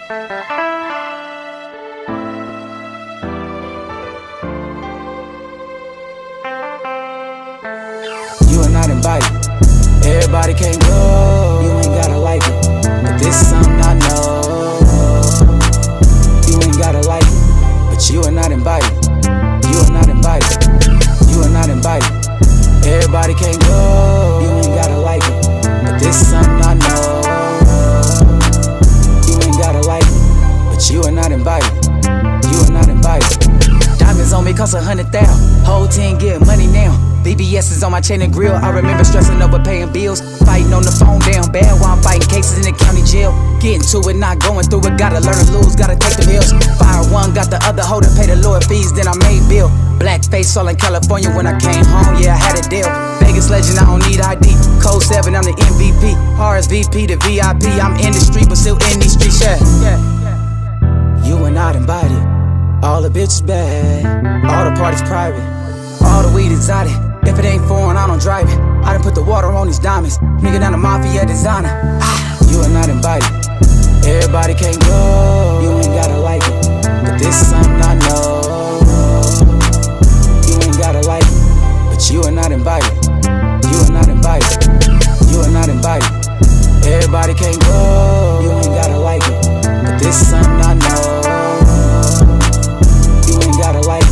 You are not invited. Everybody can't go. You ain't gotta like it, but this is something I know. You ain't gotta like it, but you are not invited. You are not invited. You are not invited. Everybody can't go. You ain't gotta like it, but this is something I know. You ain't gotta like it, but you are not invited. You are not invited. Diamonds on me cost 100,000. Whole team get money now. BBS is on my chain and grill. I remember stressing over paying bills, fighting on the phone down bad while I'm fighting cases in the county jail. Getting to it, not going through it. Gotta learn to lose, gotta take the bills. Fire one, got the other hoe to pay the lower fees, then I made bill. Blackface all in California when I came home, yeah, I had a deal. Vegas legend, I don't need ID. Code 7, I'm the MVP. RSVP to VIP. I'm in the street, but still in these streets, yeah. You were not invited. All the bitches bad. All the parties private. All the weed exotic. If it ain't foreign, I don't drive it. I done put the water on these diamonds. Nigga down the mafia designer. You are not invited. Everybody can't go. You ain't gotta like it, but this is something I know. You ain't gotta like it, but you are not invited. You are not invited. You are not invited. Everybody can't go. You ain't gotta like it, but this is something I know. You ain't gotta like it,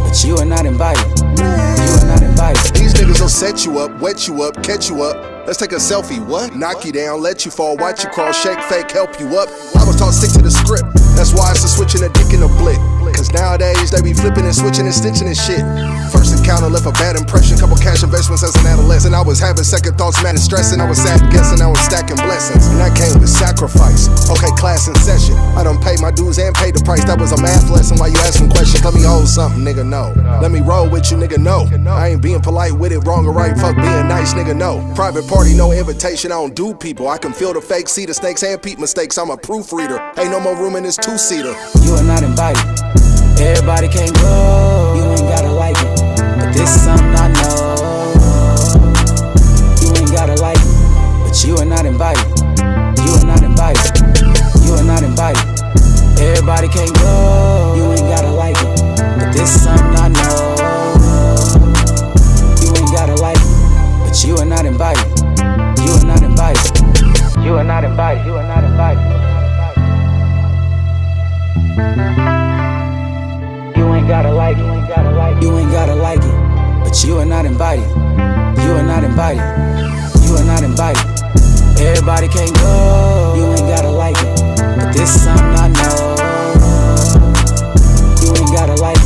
but you are not invited. You are not invited. These niggas will set you up, wet you up, catch you up. Let's take a selfie, what? Knock you down, let you fall, watch you crawl, shake, fake, help you up. I was taught stick to the script. That's why it's a switching a dick in a blick. Cause nowadays they be flipping and switching and stitching and shit. First encounter left a bad impression, couple cash investments as an adolescent. I was having second thoughts, mad and stressing. I was sad guessing, I was stacking blessings. And that came with sacrifice. Okay, class in session. I done paid my dues and paid the price. That was a math lesson. Why you asking questions? Let me hold something, nigga, no. Let me roll with you, nigga, no. I ain't being polite with it, wrong or right. Fuck being nice, nigga, no. Private party, no invitation. I don't do people. I can feel the fake, see the snakes and peep mistakes. I'm a proofreader. Ain't no more room in this two-seater. You are not invited. Everybody can't go. You ain't gotta like it, but this is something I know. You ain't gotta like it, but you are not invited. You are not invited. You are not invited. Everybody can't go. You ain't gotta like it, but this is something I know. You ain't gotta like it, but you are not invited. You are not invited. You are not invited. You are not invited. You ain't gotta like it. You ain't gotta like it. You ain't gotta like it, but you are not invited. You are not invited. You are not invited. Everybody can't go. You ain't gotta like it, but this is something I know. You ain't gotta like it,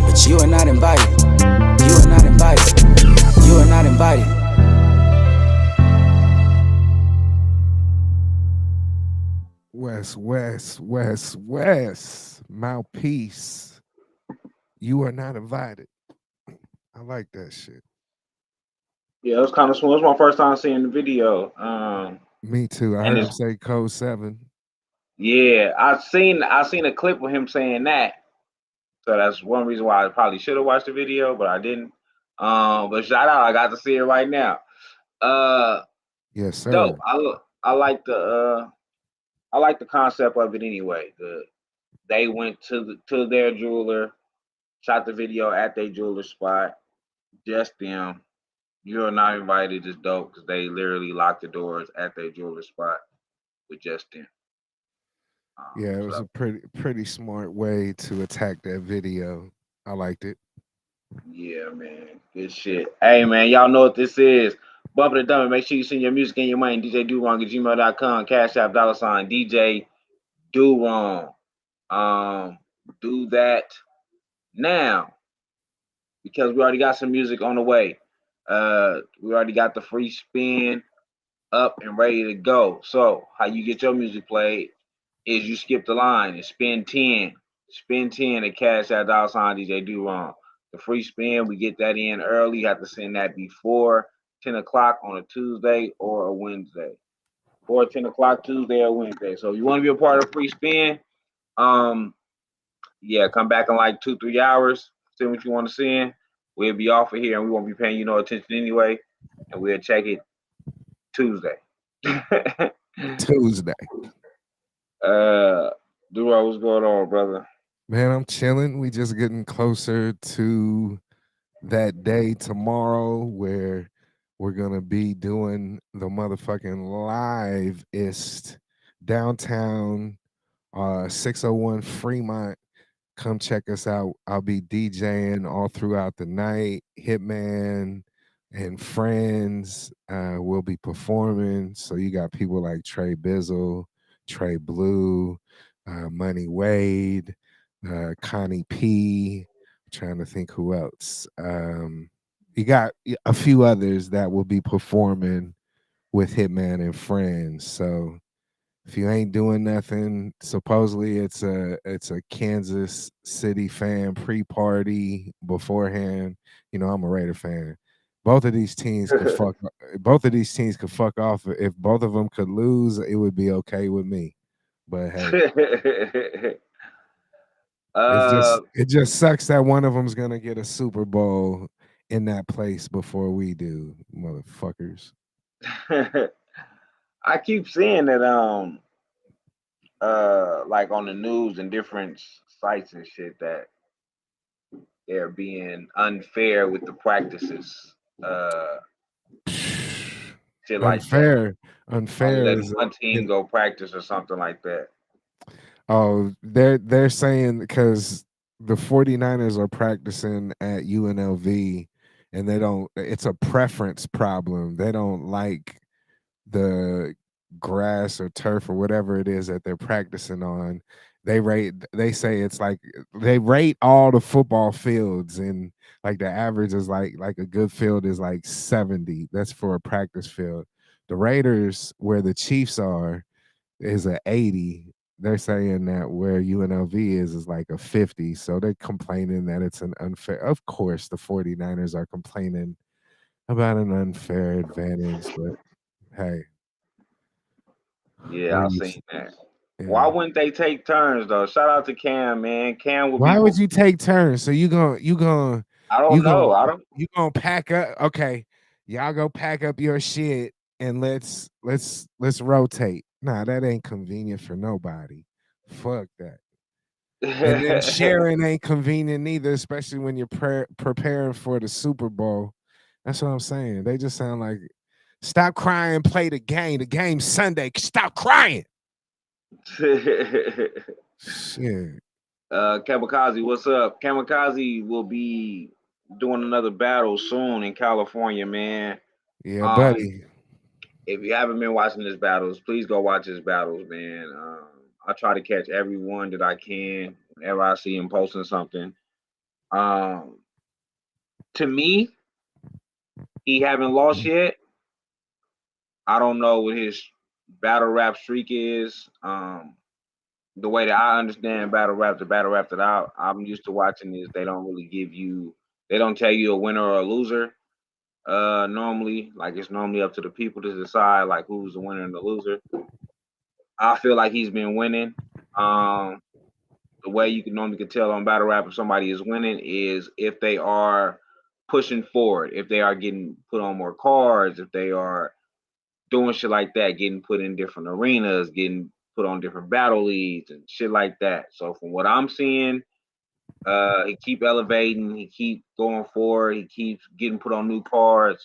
but you are not invited. You are not invited. You are not invited. West. Mouthpiece. You are not invited. I like that shit. Yeah, it was kind of smooth. It was my first time seeing the video. Me too. I heard him say code 7. Yeah, I seen a clip of him saying that. So that's one reason why I probably should have watched the video, but I didn't. But shout out, I got to see it right now. Yes, sir. Dope. I like the concept of it anyway. They went to their jeweler, shot the video at their jeweler spot, just them. You're not invited is dope because they literally locked the doors at their jeweler spot with just them. Yeah, it was a pretty smart way to attack that video. I liked it. Yeah, man. Good shit. Hey, man, y'all know what this is. Bump the Dummy. Make sure you send your music and your money. DJ DoWrong at gmail.com. Cash App, $ DJ DoWrong. Do that now because we already got some music on the way. We already got the free spin up and ready to go. So how you get your music played is you skip the line and spin 10. Spin 10 at Cash App, $ DJ DoWrong. The free spin, we get that in early. You have to send that before 10 o'clock on a Tuesday or a Wednesday. Or 10 o'clock Tuesday or Wednesday. So if you want to be a part of free spin, yeah, come back in like 2-3 hours. Send what you want to send. We'll be off of here and we won't be paying you no attention anyway. And we'll check it Tuesday. Tuesday. Uh, Duro, what's going on, brother? Man, I'm chilling. We just getting closer to that day tomorrow where we're gonna be doing the motherfucking live-ist downtown 601 Fremont. Come check us out. I'll be DJing all throughout the night. Hitman and friends will be performing. So you got people like Trey Bizzle, Trey Blue, Money Wade, Connie P. Trying to think who else. You got a few others that will be performing with Hitman and friends. So if you ain't doing nothing, supposedly it's a Kansas City fan pre-party beforehand. You know, I'm a Raider fan. Both of these teams could fuck. Both of these teams could fuck off. If both of them could lose, it would be okay with me. But hey, uh, it just sucks that one of them's gonna get a Super Bowl in that place before we do, motherfuckers. I keep seeing that like on the news and different sites and shit that they're being unfair with the practices. Uh, Shit like that. Unfair, Only unfair letting is one team go practice or something like that. Oh, they're saying because the 49ers are practicing at UNLV and they don't it's a preference problem. They don't like the grass or turf or whatever it is that they're practicing on. They say it's like they rate all the football fields and like the average is like a good field is like 70. That's for a practice field. The Raiders where the Chiefs are is a 80. They're saying that where UNLV is like a 50. So they're complaining that it's an unfair. Of course, the 49ers are complaining about an unfair advantage, but hey, Yeah, we're I used seen to that. Why yeah. wouldn't they take turns though? Shout out to Cam, man. Cam will be. Why would you take turns? So I don't you know. gonna I don't. you gonna pack up okay. Y'all go pack up your shit and let's rotate. Nah, that ain't convenient for nobody. Fuck that. And then sharing ain't convenient either, especially when you're preparing for the Super Bowl. That's what I'm saying. They just sound like, stop crying, play the game. The game's Sunday. Stop crying. Shit. Kamikaze, what's up? Kamikaze will be doing another battle soon in California, man. Yeah, Um, buddy. if you haven't been watching his battles, please go watch his battles, man. I try to catch every one that I can whenever I see him posting something. Um, to me, he haven't lost yet. I don't know what his battle rap streak is. The way that I understand battle rap, the battle rap that I'm used to watching is they don't really they don't tell you a winner or a loser. Normally, like it's normally up to the people to decide like who's the winner and the loser. I feel like he's been winning. Um, the way you can normally can tell on battle rap if somebody is winning is if they are pushing forward, if they are getting put on more cards, if they are doing shit like that, getting put in different arenas, getting put on different battle leads and shit like that. So from what I'm seeing, he keep elevating, he keep going forward, he keeps getting put on new cards.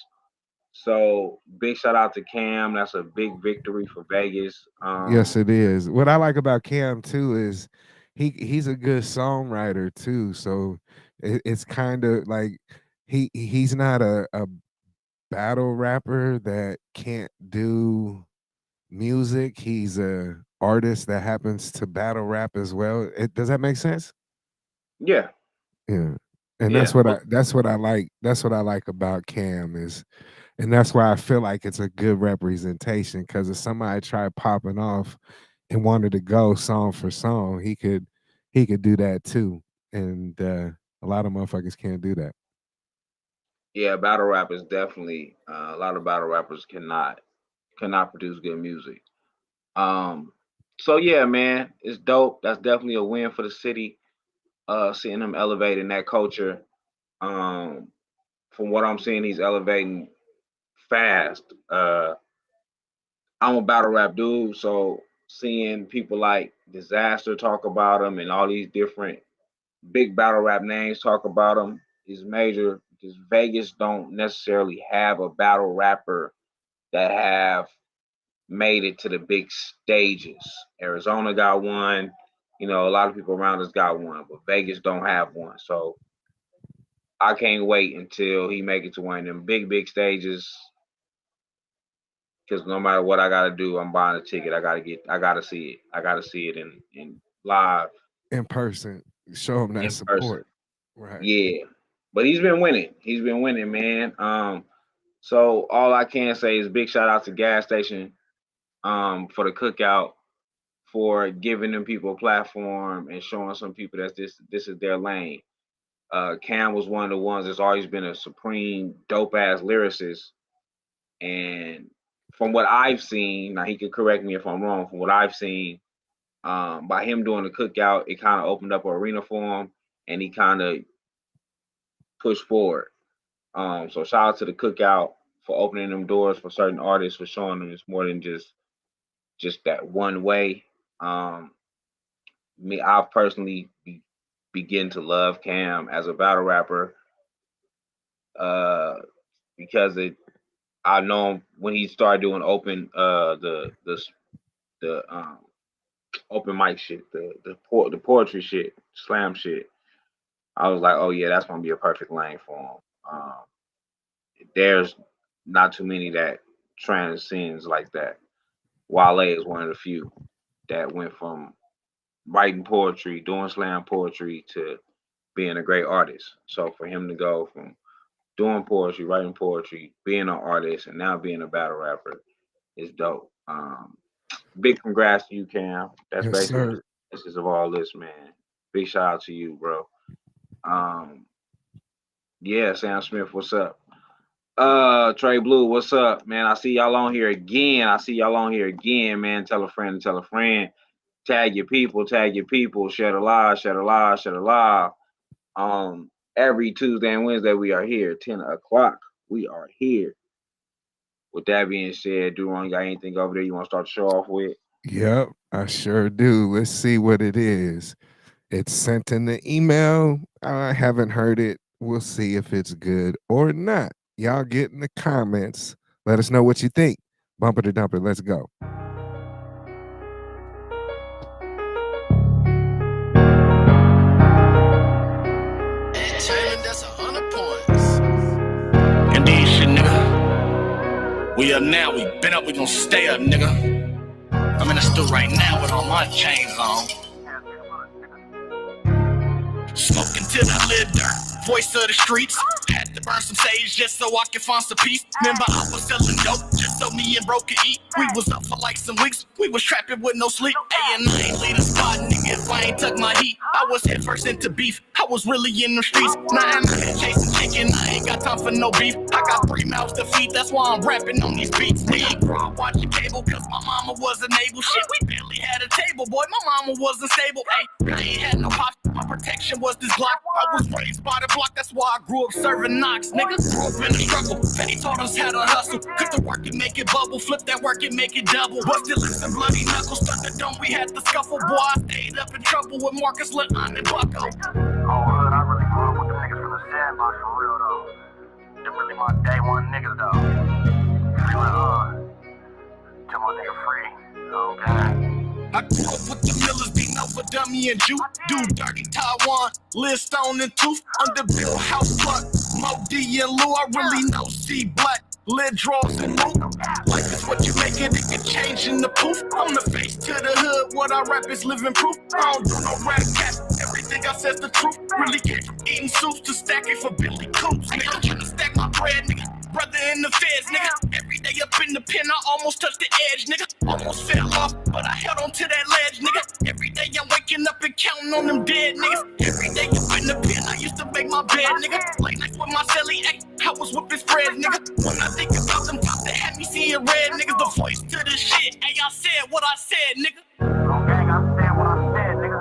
So big shout out to Cam. That's a big victory for Vegas. Yes, it is. What I like about Cam too is he's a good songwriter too. So it's kind of like he's not a battle rapper that can't do music. He's a artist that happens to battle rap as well. Does that make sense? Yeah, Yeah. And yeah. that's what I like. That's what I like about Cam is and that's why I feel like it's a good representation because if somebody tried popping off and wanted to go song for song, he could do that too. And a lot of motherfuckers can't do that. Yeah, battle rap is definitely a lot of battle rappers cannot produce good music. Um, so yeah, man, it's dope. That's definitely a win for the city. Seeing him elevating that culture. Um, from what I'm seeing, he's elevating fast. I'm a battle rap dude, so seeing people like Disaster talk about him and all these different big battle rap names talk about him is major because Vegas don't necessarily have a battle rapper that have made it to the big stages. Arizona got one, you know, a lot of people around us got one, but Vegas don't have one. So I can't wait until he make it to one of them big stages. Because no matter what I gotta do, I'm buying a ticket. I gotta see it. I gotta see it in live in person. Show him that in support. person. Right. Yeah. But he's been winning. He's been winning, man. So all I can say is big shout out to Gas Station for the cookout, for giving them people a platform and showing some people that this is their lane. Cam was one of the ones that's always been a supreme dope ass lyricist. And from what I've seen, now he could correct me if I'm wrong, from what I've seen, by him doing the cookout, it kind of opened up an arena for him and he kind of pushed forward. So shout out to the cookout for opening them doors for certain artists, for showing them it's more than just that one way. Me, I've personally begin to love Cam as a battle rapper because I know him when he started doing open the open mic shit, the poetry shit, slam shit. I was like, oh yeah, that's gonna be a perfect lane for him. There's not too many that transcends like that. Wale is one of the few that went from writing poetry, doing slam poetry, to being a great artist. So for him to go from doing poetry, writing poetry, being an artist, and now being a battle rapper is dope. Big congrats to you, Cam. That's Yes, basically sir. the basis of all this, man. Big shout out to you, bro. Yeah, Sam Smith, what's up? Trey Blue, what's up, man? I see y'all on here again. Man. Tell a friend, tell a friend. Tag your people, share the live, share the live, share the live. Every Tuesday and Wednesday we are here, 10 o'clock. We are here. With that being said, Duron, you got anything over there you want to start the show off with? Yep, I sure do. Let's see what it is. It's sent in the email. I haven't heard it. We'll see if it's good or not. Y'all get in the comments. Let us know what you think. Bumper to dumper. Let's go. Indeed, shit, nigga. We up now, we been up, we gon' stay up, nigga. I'm in the stool right now with all my chains on. Smoking till I live dirt, voice of the streets. Had to burn some sage just so I could find some peace. Remember I was selling dope just so me and bro could eat. We was up for like some weeks, we was trapping with no sleep. Ay, and I ain't lead a spot, nigga, if I ain't tuck my heat. I was head first into beef, I was really in the streets. Now I'm here chasing chicken, I ain't got time for no beef. I got 3 mouths to feed, that's why I'm rapping on these beats. Nigga, grew up watching cable cause my mama wasn't able. Shit, we barely had a table, boy, my mama wasn't stable. Ay, I ain't had no pops, my protection was this Glock. I was raised by the block, that's why I grew up serving knocks. Niggas grew up in the struggle, Betty taught us how to hustle. Cut the work and make it bubble, flip that work and make it double. Busted lips and bloody knuckles, stuck the dome, we had to scuffle. Boy, I stayed up in trouble with Marcus, Leon, and Bucko. Oh, hood, I really grew up with them niggas from the sandbox for real though. They're really my day one niggas though. Free till my nigga free. Okay. I grew up with the Millers, beating over Dummy and Juke. Do Dirty Taiwan, Liz Stone and Tooth. Underbill House Pluck, Mo D and Lou. I really know C Black, lid draws and Luke. Life is what you make it, it can change in the poof. I'm the face to the hood, what I rap is living proof. I don't do no rap cap, everything I said's the truth. Really came from eating soups to stacking for Billy Coops. Nigga, I'm trying to stack my bread, nigga. Brother in the feds, nigga. Every day up in the pen, I almost touched the edge, nigga. Almost fell off, but I held on to that ledge, nigga. Every day I'm waking up and counting on them dead niggas. Every day up in the pen, I used to make my bed, nigga. Late nights with my celly, ayy, I was whipping spread, nigga. When I think about them cops that had me seeing red, niggas, the voice to the shit. Ayy, I said what I said, nigga. Oh, gang, I said what I said, nigga.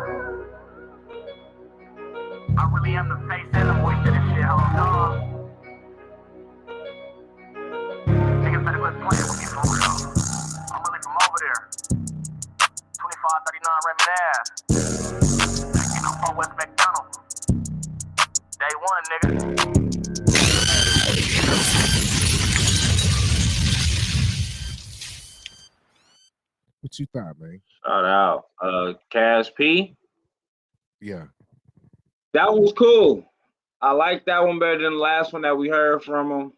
I really am the face and the voice to this shit, hold on. Niggas better quit playing with me for real. I'm really from over there. reminisce. I'm from West McDonald. Day one, nigga. What you thought, man? Shout out. Cash P. Yeah. That one was cool. I like that one better than the last one that we heard from him.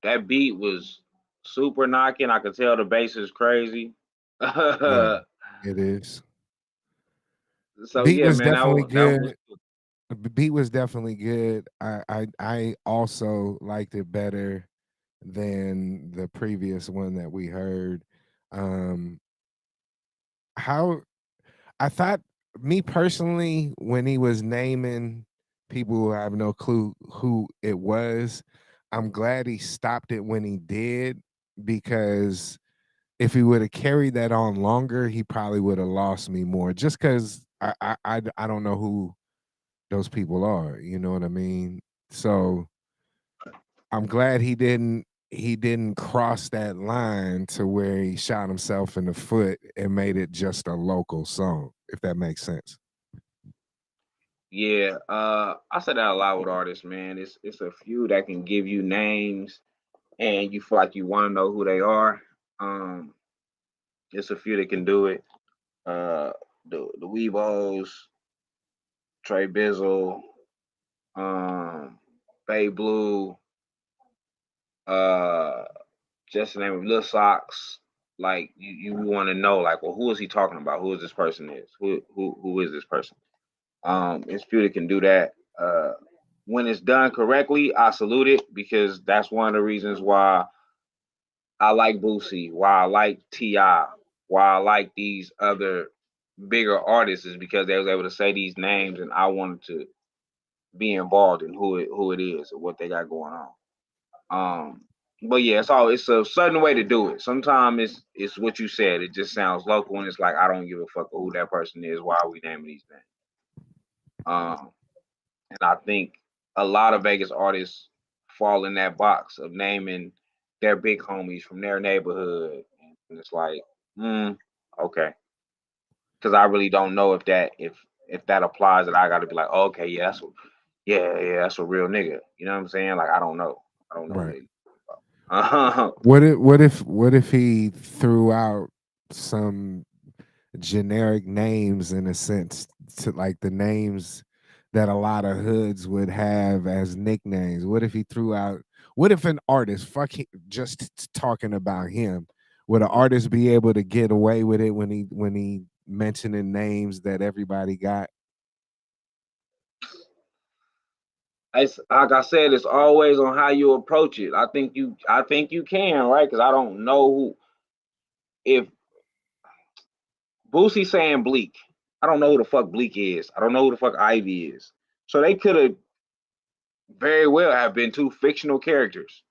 That beat was super knocking. I could tell the bass is crazy. Yeah, it is. So Beat yeah, was man, definitely that was good. The beat was definitely good. I also liked it better than the previous one that we heard. Um how I thought, me personally, when he was naming people who have no clue who it was, I'm glad he stopped it when he did, because if he would have carried that on longer, he probably would have lost me more. Just because I don't know who those people are. You know what I mean? So I'm glad he didn't cross that line to where he shot himself in the foot and made it just a local song, if that makes sense. yeah. I said that a lot with artists, man. It's a few that can give you names and you feel like you want to know who they are. Um, it's a few that can do it. Uh, the Weebos, Trey Bizzle, um, Bay Blue, uh, just the name of Lil Socks. Like you want to know, like, well, who is he talking about? Who is this person is? Who is this person? It's few that can do that. When it's done correctly, I salute it because that's one of the reasons why I like Boosie, why I like Ti, why I like these other bigger artists is because they was able to say these names and I wanted to be involved in who it is or what they got going on. Um, but yeah, it's a certain way to do it. Sometimes it's what you said. It just sounds local, and it's like I don't give a fuck who that person is. Why are we naming these names? Um, and I think a lot of Vegas artists fall in that box of naming their big homies from their neighborhood, and it's like, okay, because I really don't know if that applies. That I got to be like, oh, okay, yeah, yeah, that's a real nigga. You know what I'm saying? Like I don't know. I don't know who Right. they about. What if he threw out some generic names, in a sense, to like the names that a lot of hoods would have as nicknames? What if an artist, talking about him, would an artist be able to get away with it when he mentioning names that everybody got? It's like I said, it's always on how you approach it. I think you can, right? Because I don't know who if Boosie saying Bleak. I don't know who the fuck Bleak is. I don't know who the fuck Ivy is. So they could have very well have been two fictional characters.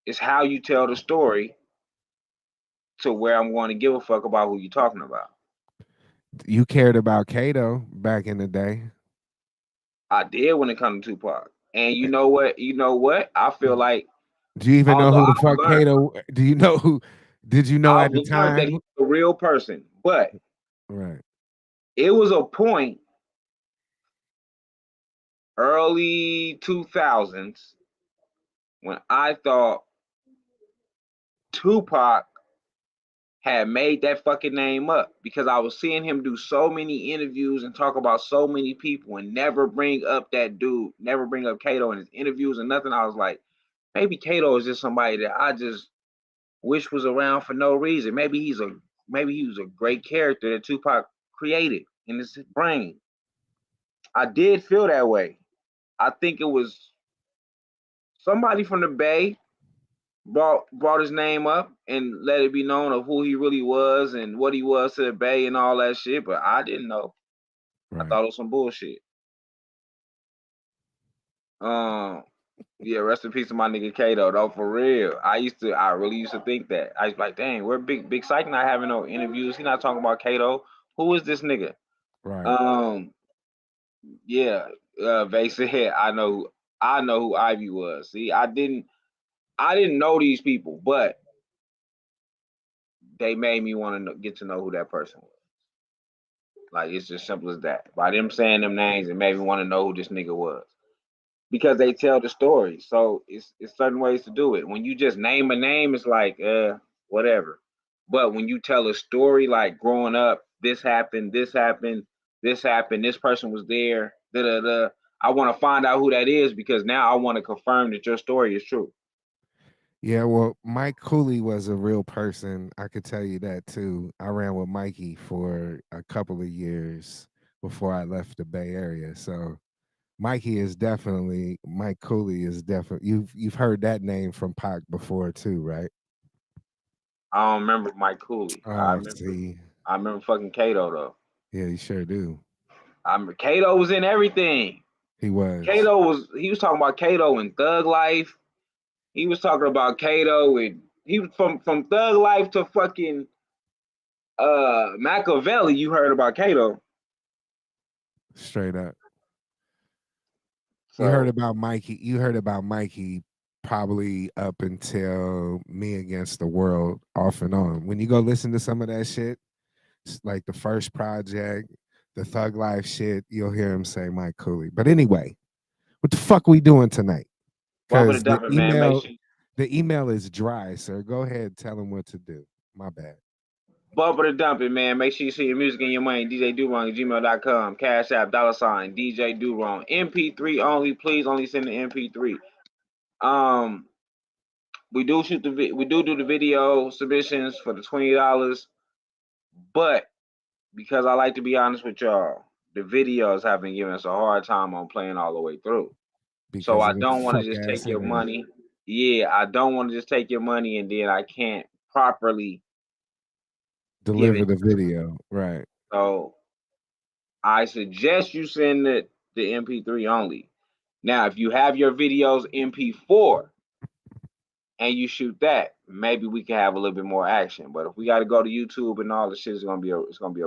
It's how you tell the story to where I'm going to give a fuck about who you're talking about. You cared about Kato back in the day. I did when it comes to Tupac. And you know what? You know what? I feel like Do you even know although who the fuck Kato? Do you know who? Did you know I've at the learned that time? he's a real person, but Right. it was a point early 2000s when I thought Tupac had made that fucking name up because I was seeing him do so many interviews and talk about so many people and never bring up that dude, never bring up Kato in his interviews and nothing. I was like, maybe Kato is just somebody that I just wish was around for no reason. Maybe he was a great character that Tupac created in his brain. I did feel that way. I think it was somebody from the Bay brought his name up and let it be known of who he really was and what he was to the Bay and all that shit. But I didn't know. I Right. thought it was some bullshit. Um, yeah, rest in peace to my nigga Kato, though, for real. I really used to think that. I was like, dang, we're Big Psych not having no interviews. He not talking about Kato. Who is this nigga? Right. Um, yeah, Vay said, I know who Ivy was. See, I didn't know these people, but they made me want to get to know who that person was. Like, it's just simple as that. By them saying them names, it made me want to know who this nigga was. Because they tell the story. So it's certain ways to do it. When you just name a name, it's like, whatever. But when you tell a story, like growing up, this happened, this happened, this happened, this person was there, da-da-da. I want to find out who that is because now I want to confirm that your story is true. Yeah, well, Mike Cooley was a real person. I could tell you that too. I ran with Mikey for a couple of years before I left the Bay Area. So Mikey is definitely Mike Cooley is definitely you've heard that name from Pac before too, right? I don't remember Mike Cooley. I remember fucking Kato though. Yeah, you sure do. Kato was in everything. He was. He was talking about Kato in Thug Life. He was talking about Kato and he was from Thug Life to fucking Machiavelli. You heard about Kato. Straight up. So, you heard about Mikey probably up until Me Against the World off and on. When you go listen to some of that shit, like the first project, the Thug Life shit, you'll hear him say Mike Cooley. But anyway, what the fuck we doing tonight? Because the email is dry, sir. Go ahead, tell him what to do. My bad. Bumper to dump it, man. Make sure you see your music and your money. DJ Durong at gmail.com. Cash App, $ DJ Durong. MP3 only. Please only send the MP3. We do do the video submissions for the $20, but because I like to be honest with y'all, the videos have been giving us a hard time on playing all the way through. Because so I don't want to just take your money. Yeah, I don't want to just take your money and then I can't properly deliver the video, right? So I suggest you send the MP3 only. Now, if you have your videos MP4 and you shoot that, maybe we can have a little bit more action. But if we got to go to YouTube and all the shit, it's gonna be a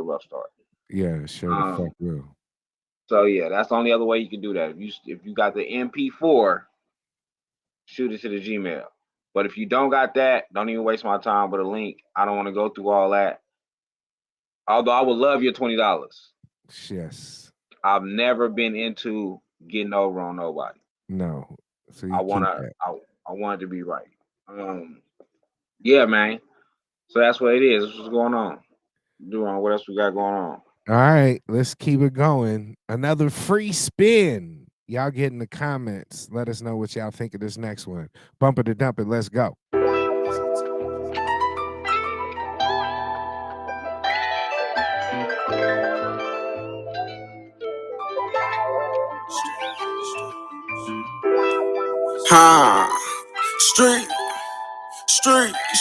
rough start. Yeah, sure the fuck will. So yeah, that's the only other way you can do that. If you got the MP4, shoot it to the Gmail. But if you don't got that, don't even waste my time with a link. I don't want to go through all that. Although I would love your $20. Yes. I've never been into getting over on nobody. No. So I want it to be right. Yeah, man. So that's what it is. That's what's going on. Durong, what else we got going on? All right, let's keep it going. Another free spin. Y'all get in the comments. Let us know what y'all think of this next one. Bumper to dump it. Let's go.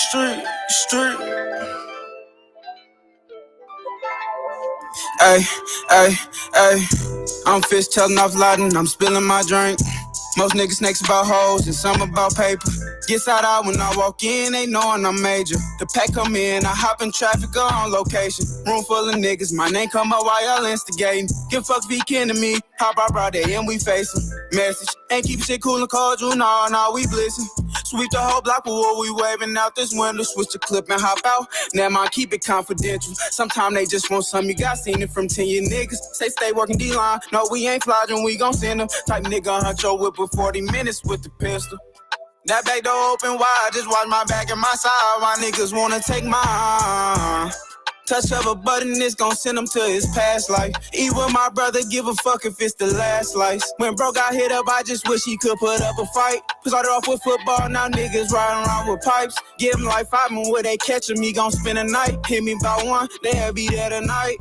Street. Ay. I'm fish telling off Latin, I'm spilling my drink. Most niggas snakes about hoes and some about paper. Get side out when I walk in, they knowin' I'm major. The pack come in, I hop in traffic, go on location. Room full of niggas, my name come up while y'all instigating. Give fucks be kin to me, hop out broad day and we facing. Message, ain't keep shit cool and cordial, nah, we blissing. Sweep the whole block with what we waving out this window. Switch the clip and hop out, never mind, keep it confidential. Sometimes they just want some, you got seen it from 10 year niggas. Say stay working D-line, no we ain't flogging, we gon' send them. Type nigga hunt your whip for 40 minutes with the pistol. That back door open wide, just watch my back and my side. My niggas wanna take mine. Touch of a button, it's gon' send him to his past life. Eat with my brother, give a fuck if it's the last slice. When bro got hit up, I just wish he could put up a fight. Started off with football, now niggas riding around with pipes. Give him like 5 and where they catch him, he gon' spend a night. Hit me by 1, they'll be there tonight.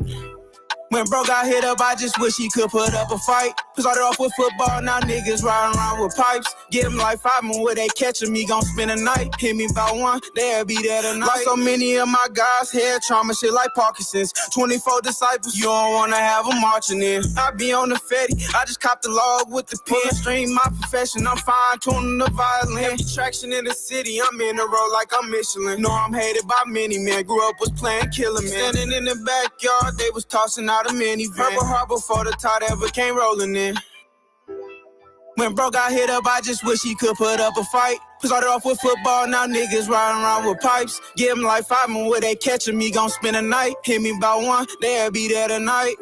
When bro got hit up, I just wish he could put up a fight. Started off with football, now niggas riding around with pipes. Give him like 5 and where they catch him, he gon' spend a night. Hit me by 1, they'll be there tonight. Lost so many of my guys, head trauma, shit like Parkinson's. 24 disciples, you don't wanna have them marching in. I be on the Fetty, I just copped the log with the pen. Stream my profession, I'm fine tuning the violin. Heavy traction in the city, I'm in the road like I'm Michelin. Know I'm hated by many men, grew up was playing killer man. Standing in the backyard, they was tossing out a minivan. Purple Heart before the tide ever came rolling in. When bro got hit up, I just wish he could put up a fight. Started off with football, now niggas riding around with pipes. Give them like 5 and where they catching me, gon' spend a night. Hit me about 1, they'll be there tonight.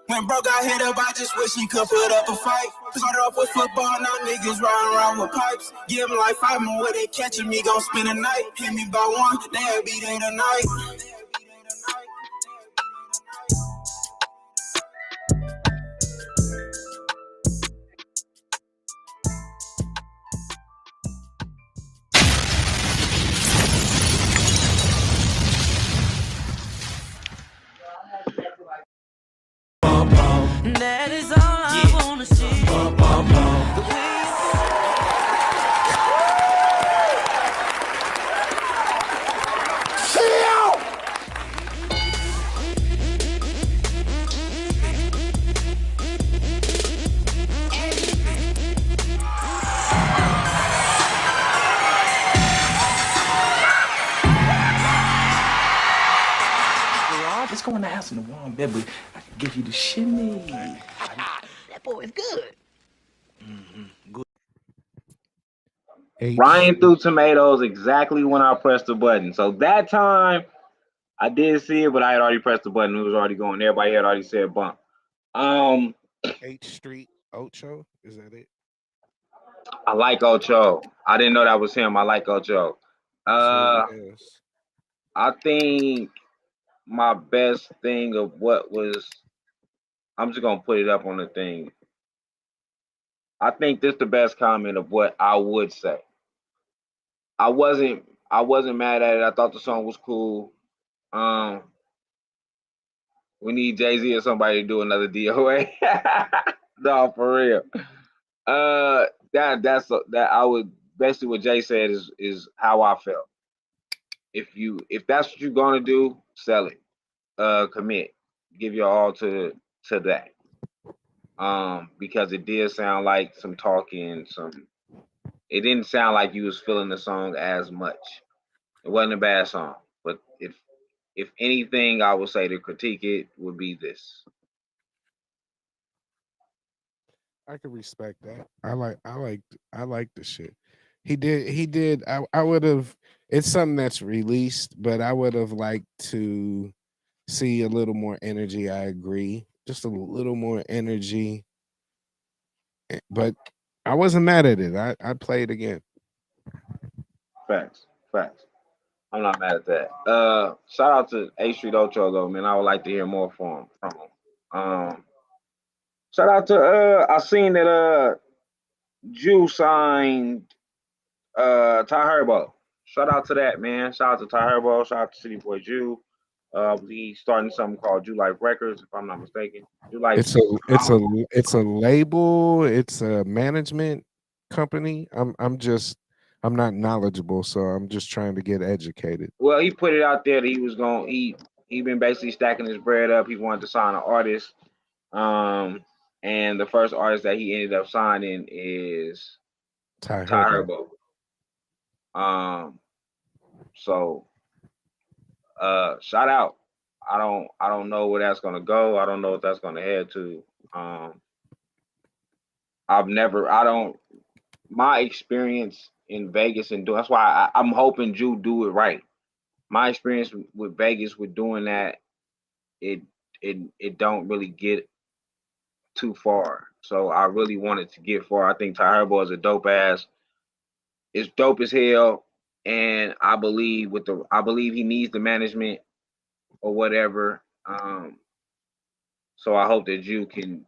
When bro got hit up, I just wish he could put up a fight. Started off with football, now niggas riding around with pipes. Give them like 5 and where they catching me, gon' spend a night. Hit me about 1, they'll be there tonight. That is all I wanna see. The way Just go in the house in the warm bed, but I can give you the shimmy. that boy is good. Ryan threw tomatoes exactly when I pressed the button. So that time I did see it, but I had already pressed the button. It was already going. Everybody had already said bump. H Street Ocho, is that it? I like Ocho. I didn't know that was him. I like Ocho. Yes. I think my best thing of what was, I'm just gonna put it up on the thing. I think this the best comment of what I would say. I wasn't mad at it. I thought the song was cool. We need Jay-Z or somebody to do another DOA. No, for real. That I would basically what Jay said is how I felt. If that's what you're gonna do, sell it. Commit. Give your all to that. Because it did sound like some talking, it didn't sound like you was feeling the song as much. It wasn't a bad song, but if anything, I would say to critique it would be this. I can respect that. I like the shit. He did. I would have, it's something that's released, but I would have liked to see a little more energy. I agree. Just a little more energy. But I wasn't mad at it. I'd play it again. Facts. I'm not mad at that. Shout out to A Street Ocho though, man. I would like to hear more from him. Shout out to I seen that Jew signed Ty Herbo. Shout out to that, man. Shout out to Ty Herbo. Shout out to City Boy Jew. He's starting something called Jew Life Records, if I'm not mistaken. Jew Life. It's a label. It's a management company. I'm not knowledgeable, so I'm just trying to get educated. Well, he put it out there that he was going. He been basically stacking his bread up. He wanted to sign an artist. And the first artist that he ended up signing is Ty Herbo. So shout out. I don't know where that's gonna go. I don't know what that's gonna head to. My experience in Vegas and that's why I'm hoping Jew do it right. My experience with Vegas with doing that, it don't really get too far. So I really wanted to get far. I think Ty Herbo is a dope ass. It's dope as hell. And I believe he needs the management or whatever. So I hope that Jew can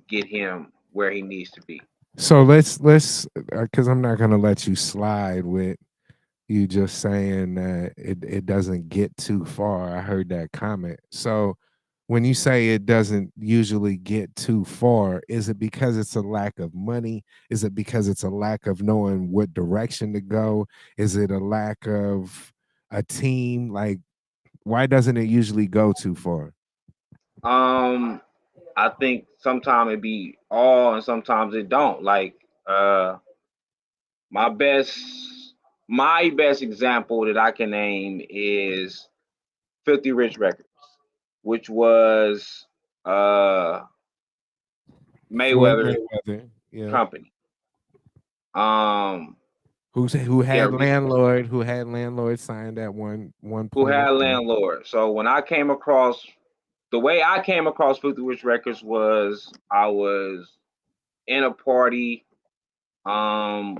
get him where he needs to be. So let's because I'm not gonna let you slide with you just saying that it doesn't get too far. I heard that comment. So when you say it doesn't usually get too far, is it because it's a lack of money? Is it because it's a lack of knowing what direction to go? Is it a lack of a team? Like, why doesn't it usually go too far? I think sometimes it be all and sometimes it don't. Like my best example that I can name is 50 Rich Records, which was Mayweather Yeah. company. Who Yeah, had landlord signed at one who point in had time. landlord. So when I came across the way I came across Filthy Rich Records was I was in a party. I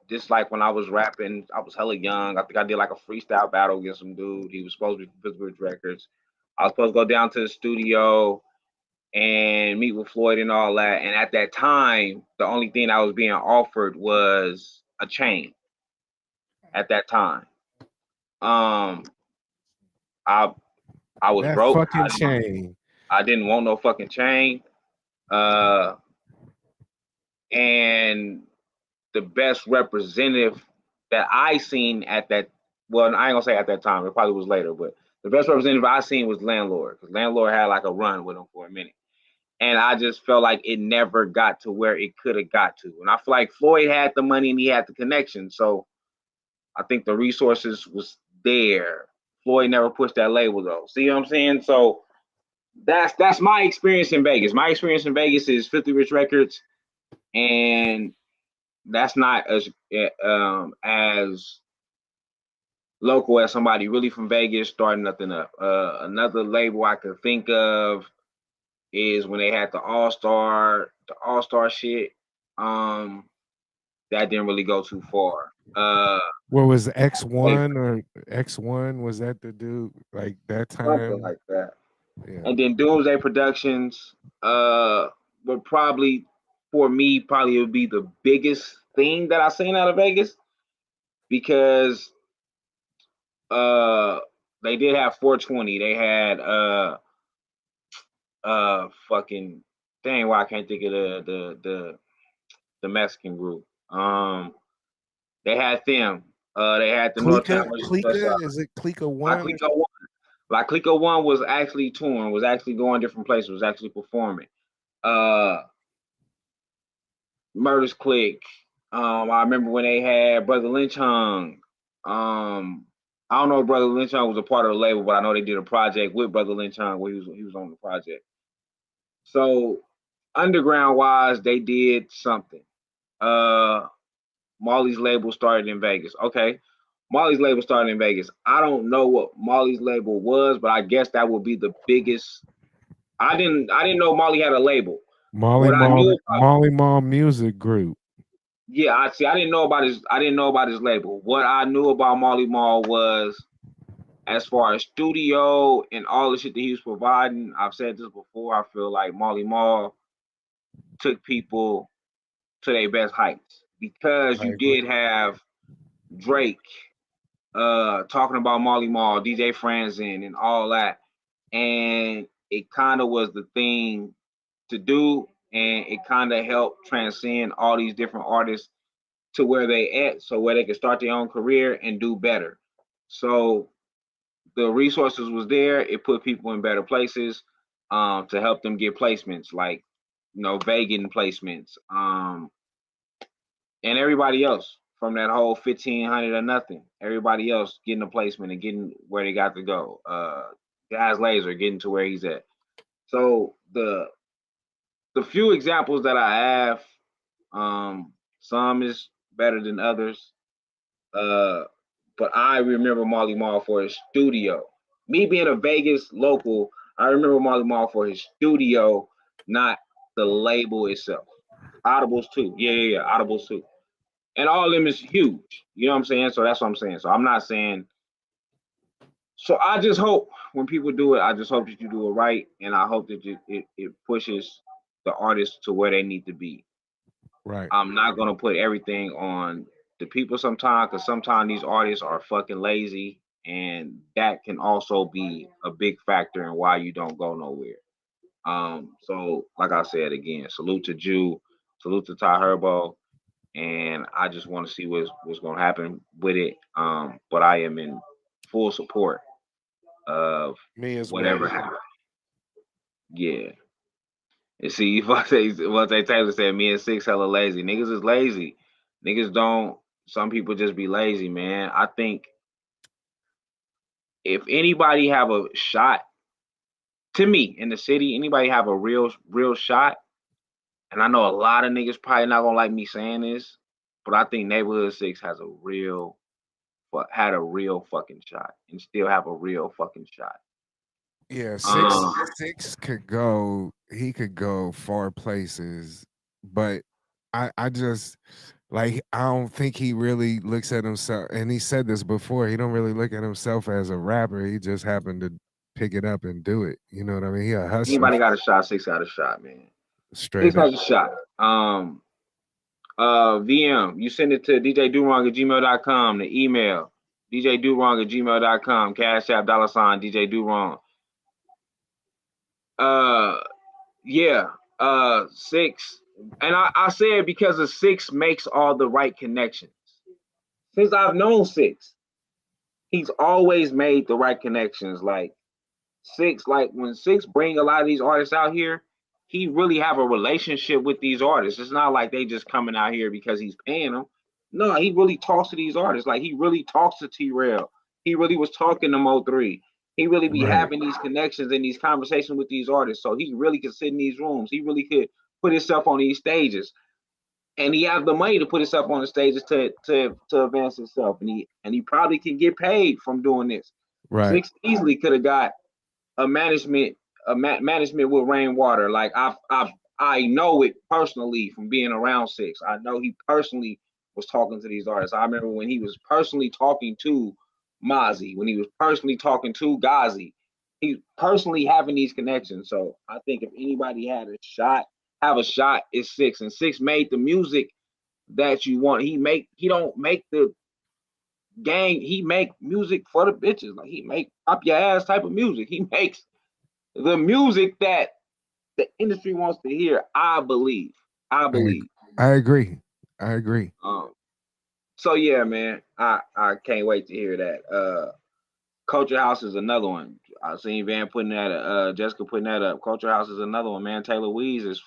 just like when I was rapping, I was hella young. I think I did like a freestyle battle against some dude. He was supposed to be from Filthy Rich Records. I was supposed to go down to the studio and meet with Floyd and all that. And at that time, the only thing I was being offered was a chain. At that time, um, I I was That broke. fucking chain. I didn't want no fucking chain. Uh, and the best representative that I seen at that, well, I ain't gonna say at that time. It probably was later, but the best representative I seen was Landlord, because Landlord had like a run with him for a minute. And I just felt like it never got to where it could have got to. And I feel like Floyd had the money and he had the connection. So I think the resources was there. Floyd never pushed that label though. See what I'm saying? So that's my experience in Vegas. My experience in Vegas is 50 Rich Records, and that's not as local as somebody really from Vegas starting nothing up. Another label I can think of is when they had the All Star shit. That didn't really go too far. What was Wait, X1 or X1? Was that the dude like that something time? like that. Yeah. And then Doomsday Productions, would probably for me probably would be the biggest thing that I seen out of Vegas, because uh they did have 420. They had fucking dang, why I can't think of the Mexican group. They had them. They had the North Town versus West Side. Is it Clica La One? Clica One. La Clica One was actually touring, was actually going different places, was actually performing. Uh Murders Click. I remember when they had Brother Lynch Hung. I don't know if Brother Lynch Hung was a part of the label, but I know they did a project with Brother Lynch Hung where he was on the project. So underground wise, they did something. Uh Marley's label started in Vegas. Okay. Marley's label started in Vegas. I don't know what Marley's label was, but I guess that would be the biggest. I didn't know Marley had a label. What I knew about, Molly Mall Music Group. yeah, I didn't know about his label. What I knew about Marley Marl was, as far as studio and all the shit that he was providing, I've said this before, I feel like Marley Marl took people to their best heights, because I you agree. did have Drake talking about Marley Marl, DJ Franzen, and all that. And it kind of was the thing to do, and it kind of helped transcend all these different artists to where they at, so where they could start their own career and do better. So the resources was there. It put people in better places, to help them get placements, like, Vegan placements, and everybody else from that whole 1500 or nothing. Everybody else getting a placement and getting where they got to go. Jazz Laser getting to where he's at. So the few examples that I have, some is better than others. Uh, but I remember Marley Marl for his studio. Me being a Vegas local, I remember Marley Marl for his studio, not the label itself. Audibles too. Yeah. Audibles too. And all of them is huge. You know what I'm saying? So that's what I'm saying. So I'm not saying. So I just hope when people do it, I just hope that you do it right, and I hope that it pushes the artists to where they need to be. Right. I'm not gonna put everything on the people sometimes, because sometimes these artists are fucking lazy, and that can also be a big factor in why you don't go nowhere. So like I said again, salute to Jew, salute to Ty Herbo, and I just want to see what's gonna happen with it. But I am in full support of Me as whatever well. happens. Yeah. And see, if I say what they Taylor said, me and Six hella lazy. Niggas is lazy. Niggas don't. Some people just be lazy, man. I think if anybody have a shot, to me in the city, anybody have a real shot, and I know a lot of niggas probably not gonna like me saying this, but I think Neighborhood Six has had a real fucking shot and still have a real fucking shot. Yeah, Um, six could go. He could go far places, but I just like I don't think he really looks at himself. And he said this before. He don't really look at himself as a rapper. He just happened to pick it up and do it. You know what I mean? He a hustler, anybody got a shot, Six got a shot, man. Six straight up. has a shot. VM, you send it to djdurong@gmail.com, the email, djdurong@gmail.com, Cash App, $ DJ Durong. Yeah, Six, and I say it because of Six makes all the right connections. Since I've known Six, he's always made the right connections. Like Six, like when Six bring a lot of these artists out here, he really have a relationship with these artists. It's not like they just coming out here because he's paying them. No, he really talks to these artists. Like he really talks to T-Rail. He really was talking to Mo3. He really be Right. having these connections and these conversations with these artists. So he really could sit in these rooms. He really could put himself on these stages. And he have the money to put himself on the stages to advance himself. And he probably can get paid from doing this. Right. Six easily could have got a management with Rainwater. Like I know it personally from being around Six. I know he personally was talking to these artists. I remember when he was personally talking to Mozzie, when he was personally talking to Ghazi. He's personally having these connections. So I think if anybody have a shot, it's Six. And Six made the music that you want. He don't make the gang, he make music for the bitches. Like he make up your ass type of music. He makes the music that the industry wants to hear. I believe. I agree. So yeah, man, I can't wait to hear that. Culture House is another one. I seen Van putting that Jessica putting that up. Culture House is another one, man. Taylor Weeze is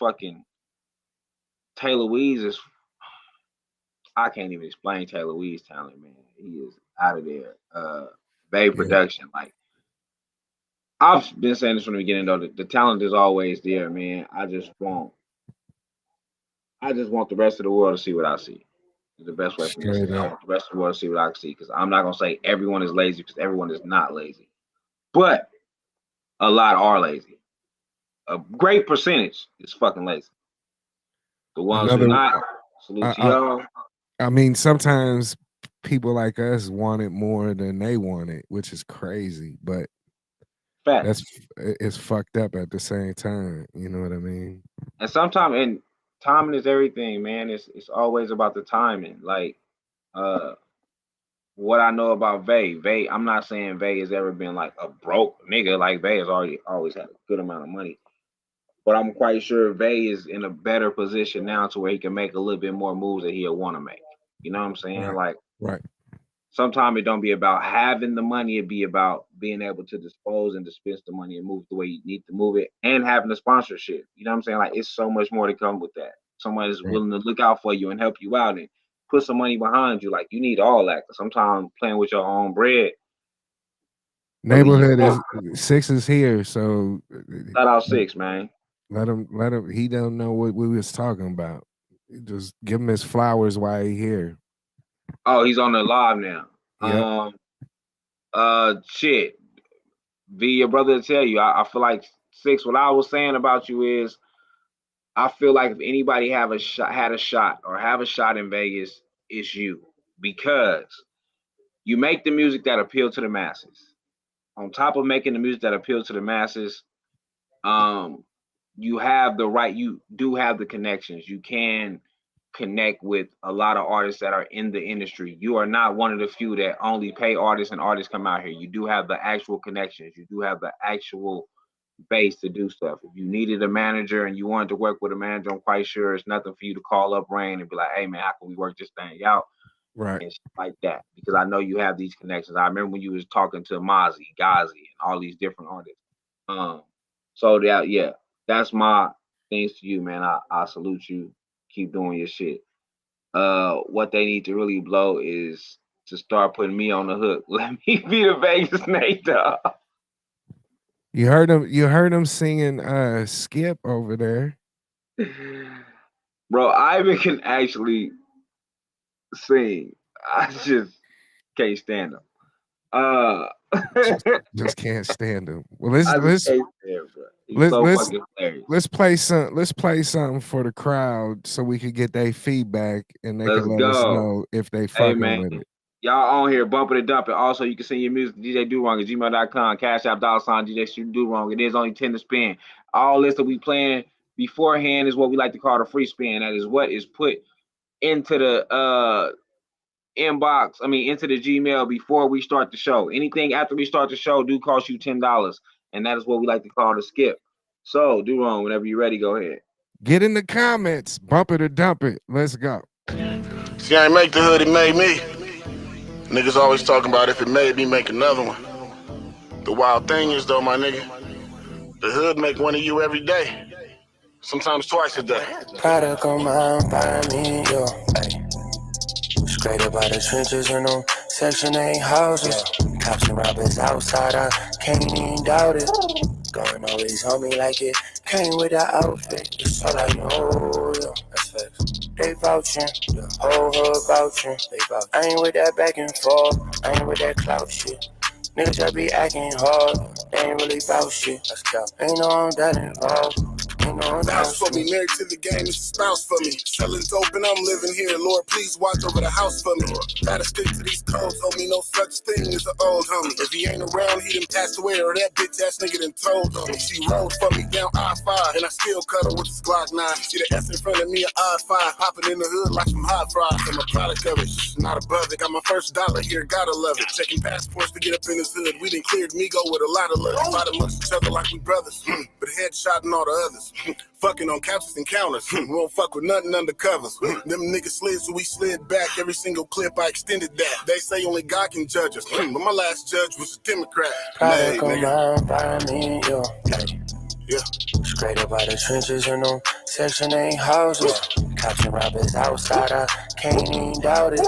I can't even explain Taylor Weeze's talent, man. He is out of there. Bay production, like I've been saying this from the beginning though. The talent is always there, man. I just want the rest of the world to see what I see. The best way for me to say it. I want the rest of the world to see what I can see, because I'm not gonna say everyone is lazy, because everyone is not lazy, but a lot are lazy. A great percentage is fucking lazy. The ones who not, salute to y'all. I mean, sometimes people like us want it more than they want it, which is crazy, but it's fucked up at the same time. You know what I mean? And sometimes, and timing is everything, man. It's always about the timing. Like, what I know about Vay, I'm not saying Vay has ever been like a broke nigga. Like Vay has always had a good amount of money. But I'm quite sure Vay is in a better position now to where he can make a little bit more moves that he'll want to make. You know what I'm saying? Right. Sometimes it don't be about having the money, it be about being able to dispose and dispense the money and move the way you need to move it, and having the sponsorship. You know what I'm saying? Like it's so much more to come with that. Someone is willing to look out for you and help you out and put some money behind you. Like you need all that. Sometimes playing with your own bread. Neighborhood is Six is here, so shout out Six, man. Let him. He don't know what we was talking about. Just give him his flowers while he here. Oh, he's on the live now. Yep. Shit. V, your brother to tell you. I feel like Six. What I was saying about you is, I feel like if anybody had a shot in Vegas, it's you, because you make the music that appeal to the masses. On top of making the music that appeal to the masses, you have the right. You do have the connections. You can connect with a lot of artists that are in the industry. You are not one of the few that only pay artists and artists come out here. You do have the actual connections. You do have the actual base to do stuff. If you needed a manager and you wanted to work with a manager, I'm quite sure it's nothing for you to call up Rain and be like, hey man, how can we work this thing out? Right. And shit like that. Because I know you have these connections. I remember when you was talking to Mozzie, Ghazi, and all these different artists. So that's my things to you, man. I salute you. Keep doing your shit. What they need to really blow is to start putting me on the hook. Let me be the Vegas Nate dog. You heard him singing Skip over there. Bro, Ivan can actually sing. I just can't stand them. Just can't stand him. Well, let's I just let's can't stand him, bro. He's let's so let's fucking hilarious. let's play something for the crowd so we could get their feedback and they Let's can let us go. know if they Hey fucking man, with it. y'all on here bumping and dumping. Also, you can send your music to DJ DoWrong at gmail.com. Cash App $ DJ DoWrong. It is only 10 to spin. All this that we playing beforehand is what we like to call the free spin. That is what is put into the inbox. I mean, into the Gmail before we start the show. Anything after we start the show do cost you $10, and that is what we like to call the skip. So, DoWrong, whenever you're ready, go ahead. Get in the comments, bump it or dump it. Let's go. See, I ain't make the hood, it made me. Niggas always talking about if it made me, make another one. The wild thing is though, my nigga, the hood make one of you every day. Sometimes twice a day. Product on my environment, yo. Ay. Straight up out the trenches in them Section 8 houses. Cops and robbers outside, I can't even doubt it. Going always on me like it came with that outfit. It's all I know, yo. That's facts. They vouching, the whole hood vouching. They vouching. I ain't with that back and forth, I ain't with that clout shit. Niggas just be acting hard, they ain't really bout shit. Let's go. Ain't no I'm that involved. Spouse for me, married to the game, it's a spouse for me. Selling dope and I'm living here, Lord, please watch over the house for me. Gotta stick to these codes, homie, no such thing as an old homie. If he ain't around, he done passed away, or that bitch ass nigga done told on me. She rode for me down I-5, and I still cuddle with this Glock 9. See the S in front of me, an odd 5, popping in the hood like some hot fries. I'm a product of it, not above it. Got my first dollar here, gotta love it. Checking passports to get up in this hood, we done cleared Migo with a lot of love. Fight amongst each other like we brothers, but headshot and all the others. Fucking on couches and counters. We don't fuck with nothing under covers. Them niggas slid, so we slid back. Every single clip I extended that. They say only God can judge us. But my last judge was a Democrat. Product on my environment, yo. Yeah. Straight up out the trenches in them Section 8 houses. Cops and robbers outside, I can't even doubt it.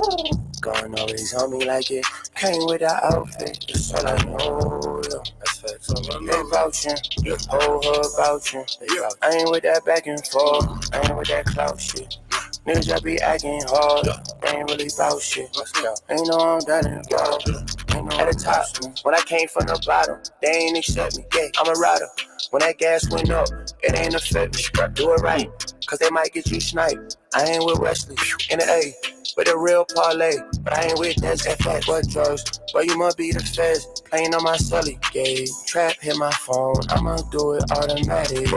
Going always on me like it came with that outfit. It's all I know, yo. That's facts. They vouching, the whole hood vouching. They vouching. I ain't with that back and forth, I ain't with that clout shit. Niggas just be acting hard, they ain't really bout shit. Let's go. Ain't no I'm that involved. Ain't no at the top, when I came from the bottom, they ain't accept me. Yeah, I'm a rider. When that gas went up, it ain't affect me. Do it right, cause they might get you sniped. I ain't with Wesley in the A, with a real parlay. But I ain't with that FX. What drugs? But you must be the feds. Playing on my sully gauge. Trap hit my phone, I'ma do it automatic.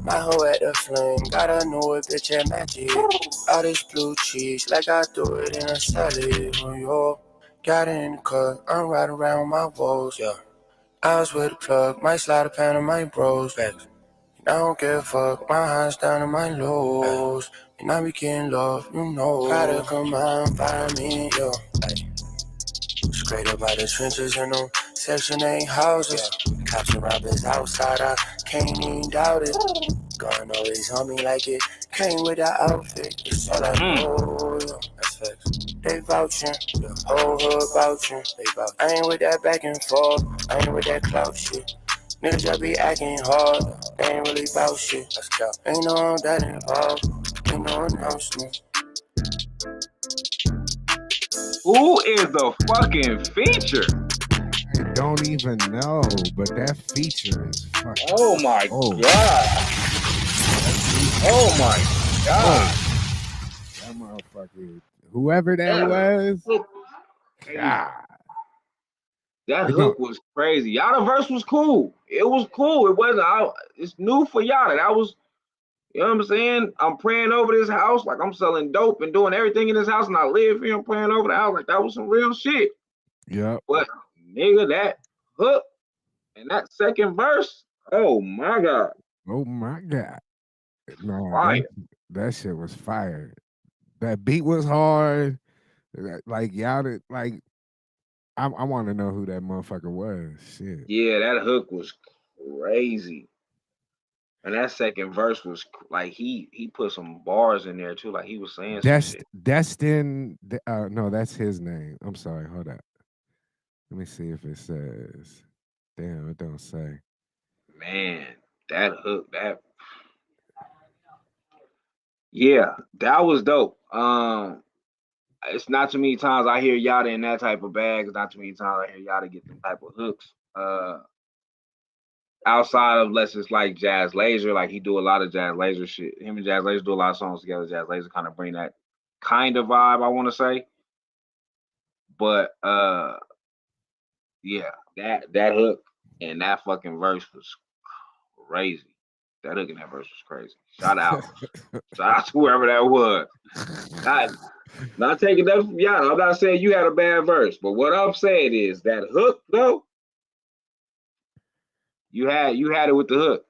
My hoe at the flame, got a new bitch at magic. All this blue cheese, like I do it in a salad. New York, got it in the cut, I'm right around my walls, yeah. I was with the plug, might slide a pan of my bros. Facts. I don't give a fuck, my hands down to my lows. And I be getting love, you know. Product on my environment, yo. Ay. Straight up out the trenches in them Section 8 houses. Cops and robbers outside, I can't even doubt it. Going always on me like it came with that outfit. It's all I know, yo. That's facts. They vouching, the whole hood vouching. They vouching. I ain't with that back and forth, I ain't with that clout shit. Niggas just be acting hard, they ain't really bout shit. Let's go. Ain't no I'm that involved, ain't no announcement. Who is the fucking feature? I don't even know, but that feature is fucking. Oh my god! Oh my god! That motherfucker, whoever that was. God. That hook was crazy. Y'all, the verse was cool. It was cool. It wasn't. It's new for y'all. That was. You know what I'm saying? I'm praying over this house like I'm selling dope and doing everything in this house, and I live here and praying over the house like that was some real shit. Yeah. But nigga, that hook and that second verse, oh my god. Oh my god. No, Fire. that shit was fire. That beat was hard. Like y'all did, like I want to know who that motherfucker was. Shit. Yeah, that hook was crazy. And that second verse was like he put some bars in there too, like he was saying some shit. Destin. No, that's his name. I'm sorry. Hold up. Let me see if it says. Damn, it don't say. Man, that hook, that. Yeah, that was dope. It's not too many times I hear Yada in that type of bag. It's not too many times I hear Yada get them type of hooks. Outside of unless it's like Jazz Laser, like he do a lot of Jazz Laser shit. Him and Jazz Laser do a lot of songs together. Jazz Laser kind of bring that kind of vibe, I want to say. But yeah, that hook and that fucking verse was crazy. That hook and that verse was crazy. Shout out to whoever that was. Not taking that from Yada. I'm not saying you had a bad verse, but what I'm saying is that hook though. You had it with the hook.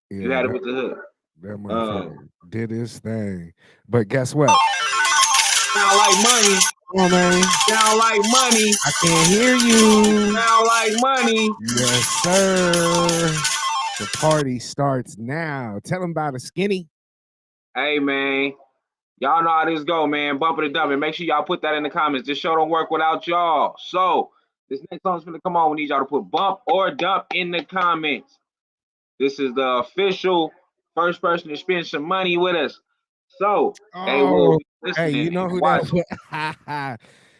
Yeah, you had it with the hook. That motherfucker did his thing. But guess what? Sound like money. Come on, man. Sound like money. I can't hear you. Sound like money. Yes, sir. The party starts now. Tell them about it, Skinny. Hey, man. Y'all know how this go, man. Bump it and dump it. Make sure y'all put that in the comments. This show don't work without y'all. So, this next song's gonna come on. We need y'all to put bump or dump in the comments. This is the official first person to spend some money with us. So, they will be listening. Hey, you know who that was?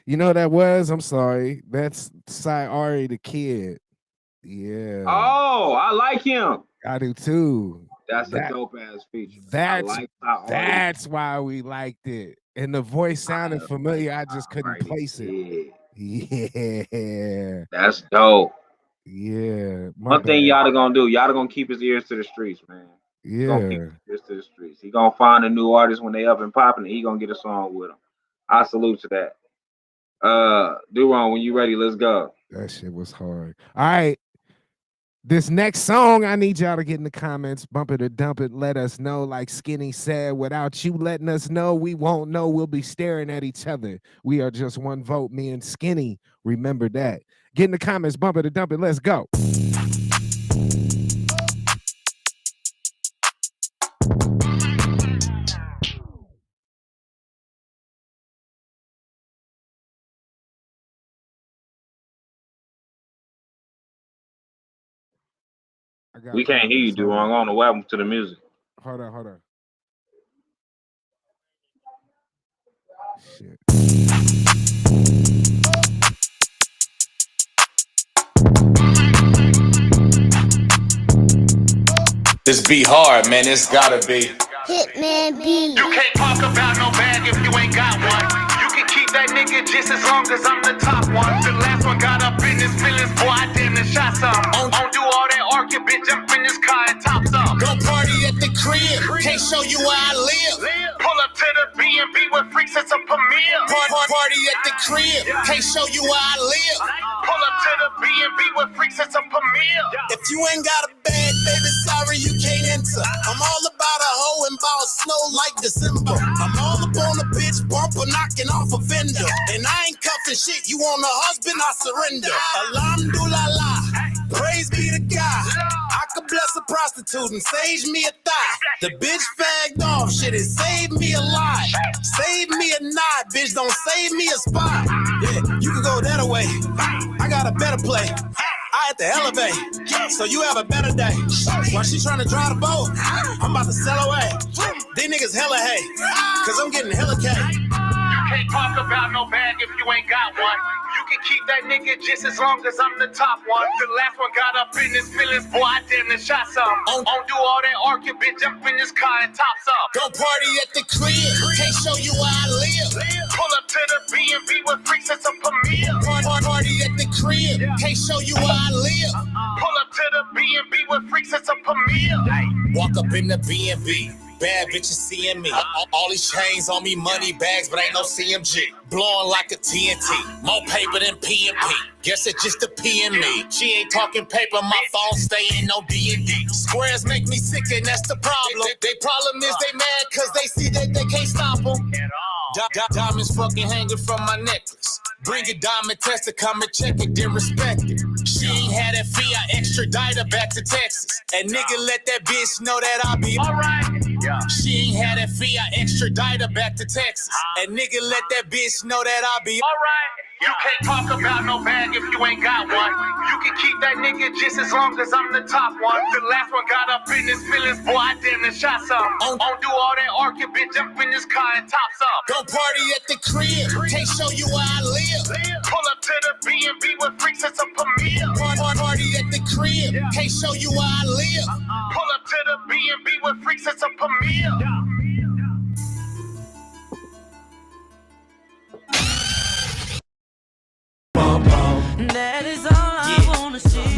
You know who that was? I'm sorry. That's Cy Ari the Kid. Yeah. Oh, I like him. I do too. That's a dope ass feature. That's why we liked it. And the voice sounded familiar. I just couldn't place it. Yeah. That's dope. Yeah. One thing Yada gonna do, Yada gonna keep his ears to the streets, man. Yeah. Gonna keep his ears to the streets. He gonna find a new artist when they up and popping, and he gonna get a song with them. I salute to that. Duron, when you ready, let's go. That shit was hard. All right. This next song, I need y'all to get in the comments, bump it or dump it, let us know. Like Skinny said, without you letting us know, we won't know. We'll be staring at each other. We are just one vote, me and Skinny. Remember that. Get in the comments, bump it or dump it, let's go. We can't hear you, Duron. On the welcome to the music. Hold on. Shit. This be hard, man. It's gotta be. Hitman B. You can't talk about no bag if you ain't got one. You can keep that nigga just as long as I'm the top one. The last one got up in his feelings, boy, I damn near shot some. Don't do all that arguing, bitch, jump in this car and top some. Go party at the crib, can't show you where I live. Pull up to the B&B with freaks, it's a premiere. Party at the crib, can't show you where I live. Pull up to the B&B with freaks, it's a premiere. If you ain't got a bag, baby, sorry you can't enter. I'm all about a hoe and ball snow like December. I'm all up on a bitch bumper, knocking off a fender. And I ain't cuffing shit, you want a husband, I surrender. Alhamdulillah, praise be to God. I could bless a prostitute and sage me a thigh. The bitch fagged off, shit, it saved me a lie. Save me a nod, bitch, don't save me a spot. Yeah, you can go that away. I got a better play. I had to elevate, so you have a better day. While she trying to drive the boat, I'm about to sail away. These niggas hella hate, cause I'm getting hella cake. You can't talk about no bag if you ain't got one. You can keep that nigga just as long as I'm the top one. The last one got up in his feelings, boy, I damn near shot some. Don't do all that arguing, bitch, jump in this car and top some. Go party at the crib, can't show you where I live. Pull up to the B&B with freaks, it's a premiere. Party at the crib, can't show you where I live. Pull up to the B&B with freaks, it's a premiere. Walk up in the B&B. Bad bitches seeing me. All these chains on me, money bags, but ain't no CMG. Blowing like a TNT. More paper than PNP. Guess it's just a P in me. She ain't talking paper, my phone staying on D&D. Squares make me sick, and that's the problem. They problem is they mad cause they see that they can't stop them. Diamonds fucking hanging from my necklace. Bring a diamond tester, come and check it, then respect it. She ain't had that fee, I extradite her back to Texas. And nigga let that bitch know that I be alright. She ain't had that fee, I extradite her back to Texas. And nigga let that bitch know that I be alright. You can't talk about no bag if you ain't got one. You can keep that nigga just as long as I'm the top one. The last one got up in his feelings, boy, I damn near shot some. On do all that arcing, bitch, jump in this car and top some. Go party at the crib, can't show you where I live. Pull up to the B&B with freaks, it's a premiere. Party at the crib, can't show you where I live. Pull up to the B&B with freaks, it's a premiere. That is all I wanna see. The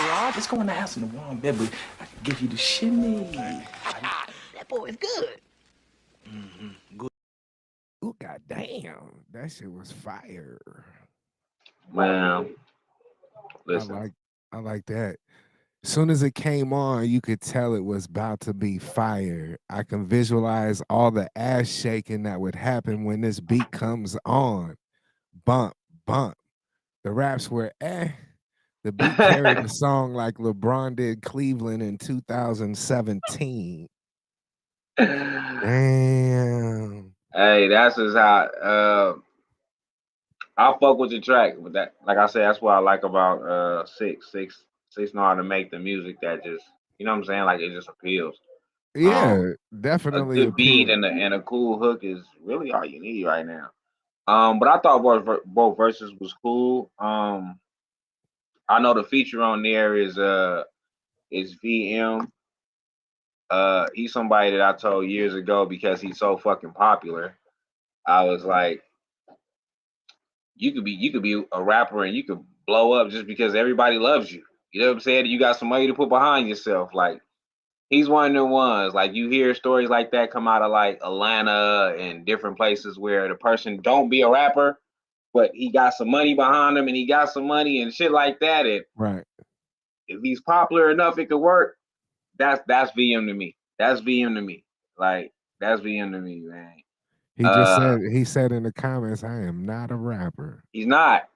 way Let's go in the house in the warm bed, but I can give you the shimmy. that boy is good. Ooh, goddamn, that shit was fire. Man, listen. I like that. As soon as it came on, you could tell it was about to be fire. I can visualize all the ass shaking that would happen when this beat comes on. Bump, bump. The raps were The beat carried the song like LeBron did Cleveland in 2017. Damn. Hey, that's just how I fuck with the track. But that, like I said, that's what I like about Six know how to make the music that just, you know what I'm saying? Like it just appeals. Yeah, definitely. A good beat and a cool hook is really all you need right now. But I thought both verses was cool. I know the feature on there is VM. He's somebody that I told years ago because he's so fucking popular. I was like, you could be a rapper and you could blow up just because everybody loves you. You know what I'm saying? You got some money to put behind yourself. Like he's one of the ones. Like you hear stories like that come out of like Atlanta and different places where the person don't be a rapper, but he got some money behind him and he got some money and shit like that. And right, if he's popular enough, it could work. That's VM to me. That's VM to me. Like that's VM to me, man. He said in the comments, I am not a rapper. He's not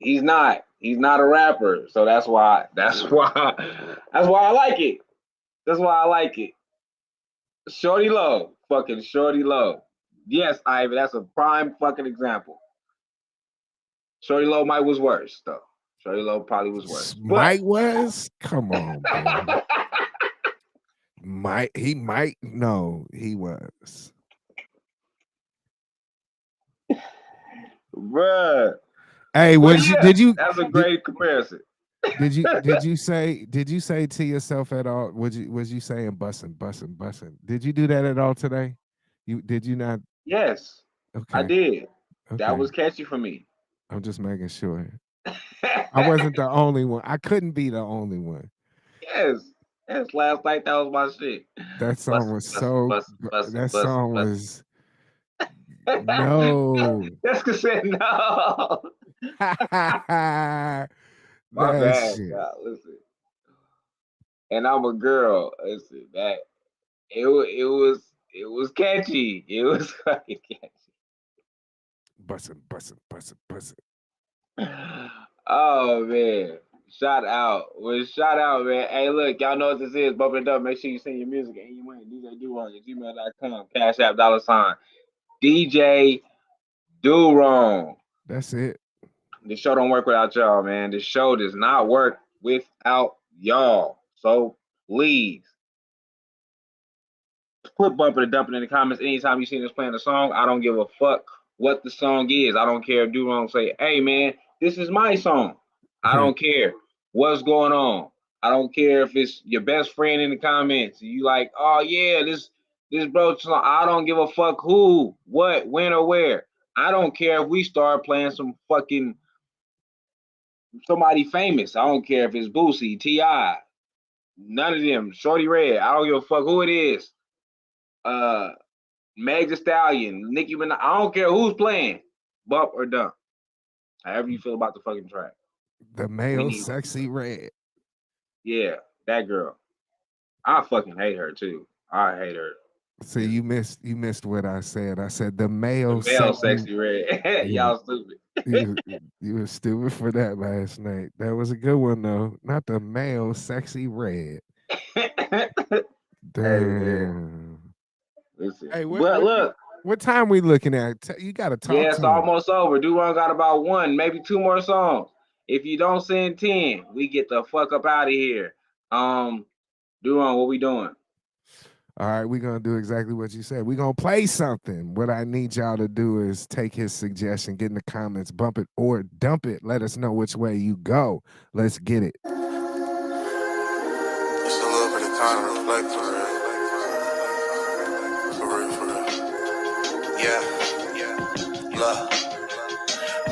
a rapper. So that's why I like it. That's why I like it. Shorty Low. Fucking Shorty Low. Yes, Ivy, that's a prime fucking example. Shorty Low might was worse, though. Shorty Low probably was worse. Might was? Come on, bro. No, he was. Bruh. Hey, did you? That's a great comparison. Did you say to yourself at all? Was you saying bussin'? Did you do that at all today? Did you not? Yes, okay. I did. Okay. That was catchy for me. I'm just making sure. I wasn't the only one. I couldn't be the only one. Yes. Last night that was my shit. That song was that song was. No. Jessica said no. My bad, God, listen. And I'm a girl. Listen, that it was catchy. It was fucking catchy. Bussin'. Oh man. Shout out, man. Hey, look, y'all know what this is. Bump it up. Make sure you send your music and you win. DJ Do-Wrong at gmail.com. Cash App $. DJ Do-Wrong. That's it. The show don't work without y'all, man. The show does not work without y'all. So please put Bumping and Dumping in the comments anytime you see us playing a song. I don't give a fuck what the song is. I don't care if Do-Wrong say, hey man, this is my song. I don't care what's going on. I don't care if it's your best friend in the comments. You like, oh yeah, this bro, I don't give a fuck who, what, when, or where. I don't care if we start playing some fucking somebody famous. I don't care if it's Boosie, T.I., none of them, Shorty Red. I don't give a fuck who it is. Meg Thee Stallion, Nicki Minaj. I don't care who's playing. Bump or dump. However you feel about the fucking track. The male sexy red. Yeah, that girl. I fucking hate her too. I hate her. See, you missed what I said. I said the male The male sexy. sexy red. Yeah, Y'all stupid. you were stupid for that last night. That was a good one though. Not the male sexy red. Hey man, Damn. listen. Hey, But look, what time we looking at? You got to talk yeah, to it's him. almost over. Duron got about 1, maybe 2 more songs. If you don't send 10, we get the fuck up out of here. Duron, what we doing? All right, we're gonna do exactly what you said. We're gonna play something. What I need y'all to do is take his suggestion, get in the comments, bump it or dump it. Let us know which way you go. Let's get it. It's a little bit of time to reflect for real. Yeah. Love.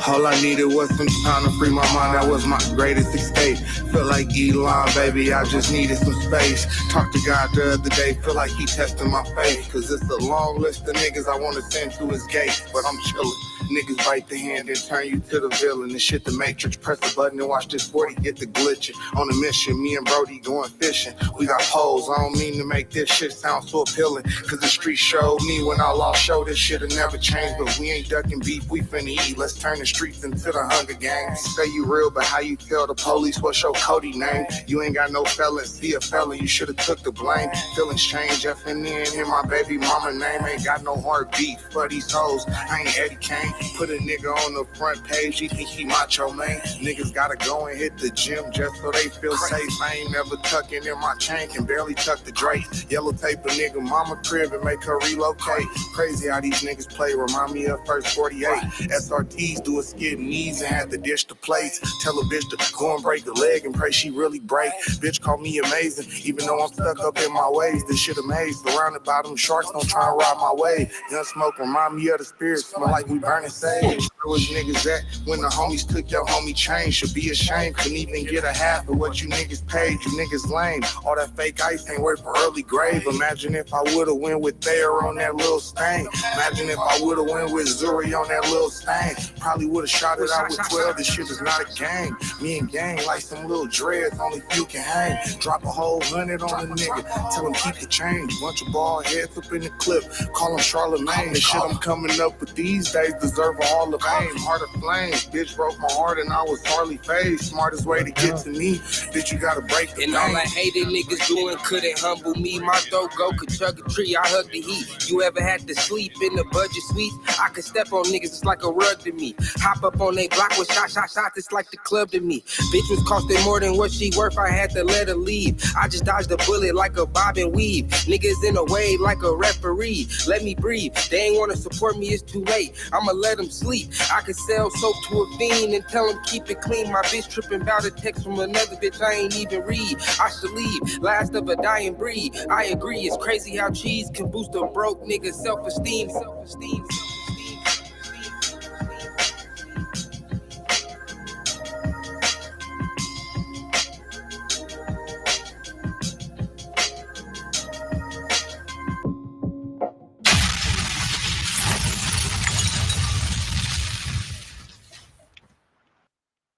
All I needed was some time to free my mind, that was my greatest escape. Feel like Elon, baby, I just needed some space. Talked to God the other day, feel like he testing my faith. Cause it's a long list of niggas I wanna send to his gate, but I'm chillin'. Niggas bite the hand and turn you to the villain. And shit the Matrix, press the button and watch this 40 get the glitching. On a mission, me and Brody going fishing. We got poles, I don't mean to make this shit sound so appealing. Cause the street showed me when I lost show, this shit'll never change. But we ain't ducking beef, we finna eat. Let's turn the streets into the Hunger Games. Say you real, but how you tell the police what's your Cody name? You ain't got no felons, be a felon, you should've took the blame. Feelings change, FNN, hear my baby mama name. Ain't got no heartbeat for these hoes, I ain't Eddie Kane. Put a nigga on the front page, he think he macho, man. Niggas gotta go and hit the gym just so they feel safe. I ain't never tucking in my chain, can barely tuck the drape. Yellow tape a nigga mama crib and make her relocate. Crazy how these niggas play, remind me of first 48. SRTs do a skid knees and had to dish the plates. Tell a bitch to go and break a leg and pray she really break. Bitch call me amazing, even though I'm stuck up in my ways. This shit amazed, surrounded by them sharks, don't try and ride my way. Gun smoke remind me of the spirit, smell like we burning sage. Where was niggas at when the homies took your homie chain? Should be ashamed, couldn't even get a half of what you niggas paid. You niggas lame, all that fake ice ain't worth for early grave. Imagine if I would've went with Thayer on that little stain. Imagine if I would've went with Zuri on that little stain. Probably would've shot it out with 12, this shit is not a game. Me and gang like some little dreads, only you can hang. Drop a whole 100 on a nigga, tell him keep the change. Bunch of bald heads up in the clip, call him Charlemagne. The shit I'm coming up with these days deserve a Hall of Fame. Heart of flames, bitch broke my heart and I was hardly phased. Smartest way to get to me, bitch you gotta break the And all I hated niggas doing couldn't humble me. My throat go could chug a tree, I hug the heat. You ever had to sleep in the budget suite? I could step on niggas, it's like a rug to me. Hop up on they block with shot, it's like the club to me. Bitch was costing more than what she worth, I had to let her leave. I just dodged the bullet like a bob and weave. Niggas in a wave like a referee. Let me breathe, they ain't wanna support me, it's too late. I'ma let them sleep. I could sell soap to a fiend and tell him keep it clean. My bitch tripping about a text from another bitch I ain't even read. I should leave, last of a dying breed. I agree, it's crazy how cheese can boost a broke nigga self-esteem.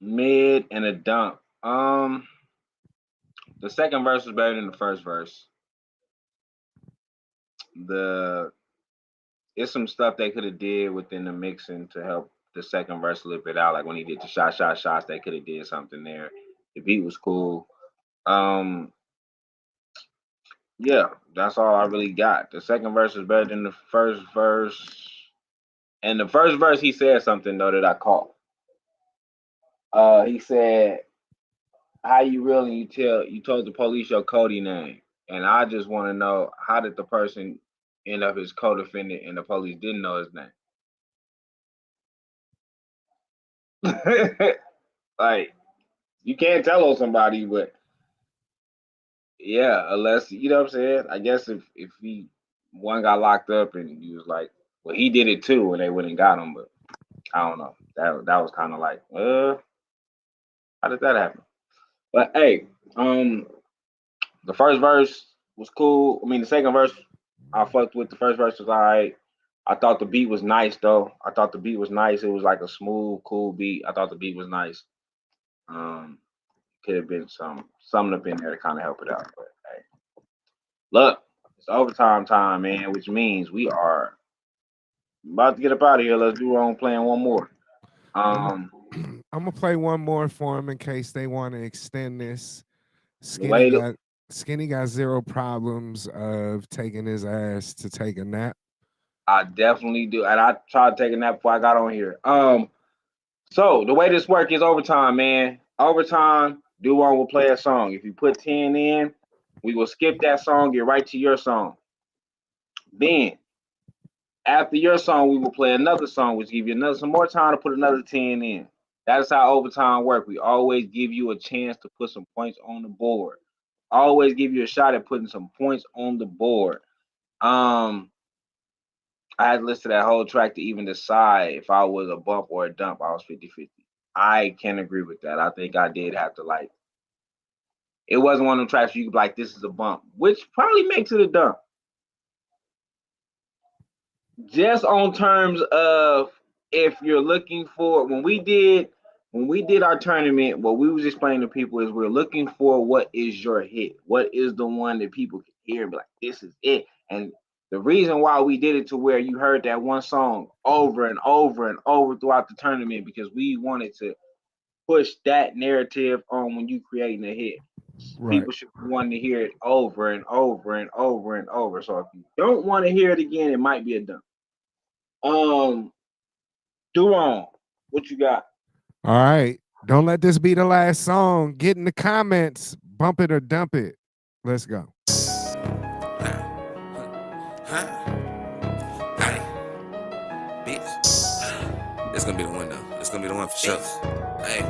Mid and a dump. The second verse was better than the first verse. It's some stuff they could have did within the mixing to help the second verse a little bit out. Like when he did the shots, they could have did something there. The beat was cool. Yeah, that's all I really got. The second verse was better than the first verse. And the first verse, he said something though that I caught. He said, "How you really you told the police your Cody name?" And I just want to know, how did the person end up his co-defendant and the police didn't know his name? Like, you can't tell on somebody, but yeah, unless, you know what I'm saying? I guess if one got locked up and he was like, well, he did it too, and they went and got him, but I don't know. That was kind of like, how did that happen? But hey, the first verse was cool. I mean, the second verse, I fucked with. The first verse was all right. I thought the beat was nice, though. I thought the beat was nice. It was like a smooth, cool beat. I thought the beat was nice. Could have been something up in there to kind of help it out. But hey, look, It's overtime time, man, which means we are about to get up out of here. Let's do our own playing one more. I'm gonna play one more for them in case they want to extend this. Wait. Skinny got zero problems of taking his ass to take a nap. I definitely do, and I tried to take a nap before I got on here. So the way this work is overtime, man. Overtime, Duron will play a song. If you put 10 in, we will skip that song, get right to your song. Then, after your song, we will play another song, which give you some more time to put another 10 in. That is how overtime works. We always give you a chance to put some points on the board. Always give you a shot at putting some points on the board. I had listed that whole track to even decide if I was a bump or a dump. I was 50-50. I can agree with that. I think I did have to it wasn't one of them tracks you could be like, this is a bump, which probably makes it a dump. Just on terms of if you're looking for, when we did our tournament, what we was explaining to people is we're looking for what is your hit, what is the one that people can hear and be like, this is it. And the reason why we did it to where you heard that one song over and over and over throughout the tournament, because we wanted to push that narrative on when you creating a hit. Right. People should want to hear it over and over and over and over. So if you don't want to hear it again, it might be a dump. Duron, what you got? All right. Don't let this be the last song. Get in the comments. Bump it or dump it. Let's go. Hey, bitch. It's gonna be the one though. It's gonna be the one for sure. Hey,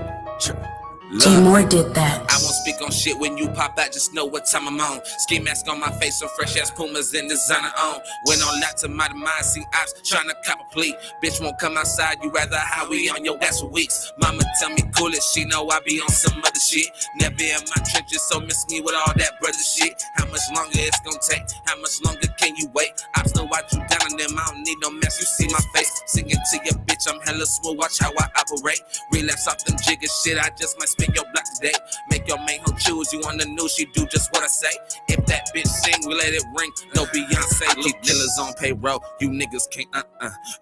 Jay Moore did that. I won't speak on shit when you pop out, just know what time I'm on. Ski mask on my face, some fresh ass Pumas in designer on. Went on lots of my demise, see ops tryna cop a plea. Bitch won't come outside, you rather how we on your ass for weeks. Mama tell me cool it, she know I be on some other shit. Never in my trenches, so miss me with all that brother shit. How much longer it's gonna take? How much longer can you wait? Ops know watch you down on them, I don't need no mess, you see my face. Singing to your bitch, I'm hella smooth, watch how I operate. Relapse off them jigger shit, I just might spin your block today. Make your main hoe choose you on the news, she do just what I say. If that bitch sing, we let it ring. No Beyonce, keep dealers on payroll. You niggas can't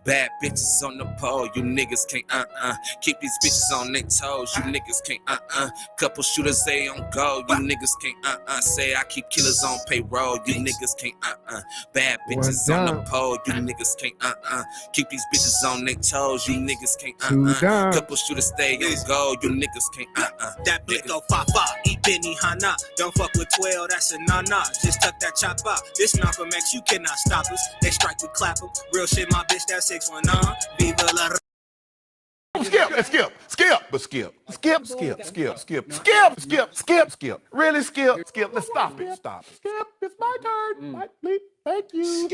Bad bitches on the pole, you niggas can't Keep these bitches on their toes, you niggas can't Couple shooters say on go, you niggas can't Say I keep killers on payroll, you niggas can't Bad bitches on the pole, you niggas can't Keep these bitches on their toes, you niggas can't Couple shooters stay on go, you niggas can't That blick go fa-fa, eat Benny Hana. Don't fuck with 12, that's a nah-nah. Just tuck that chop out. This Malcolm X, you cannot stop us. They strike, we clap them. Real shit, my bitch, that 619. Viva la... Skip. Really skip. Let's stop it. Skip, it's my turn. My bleep. Thank you.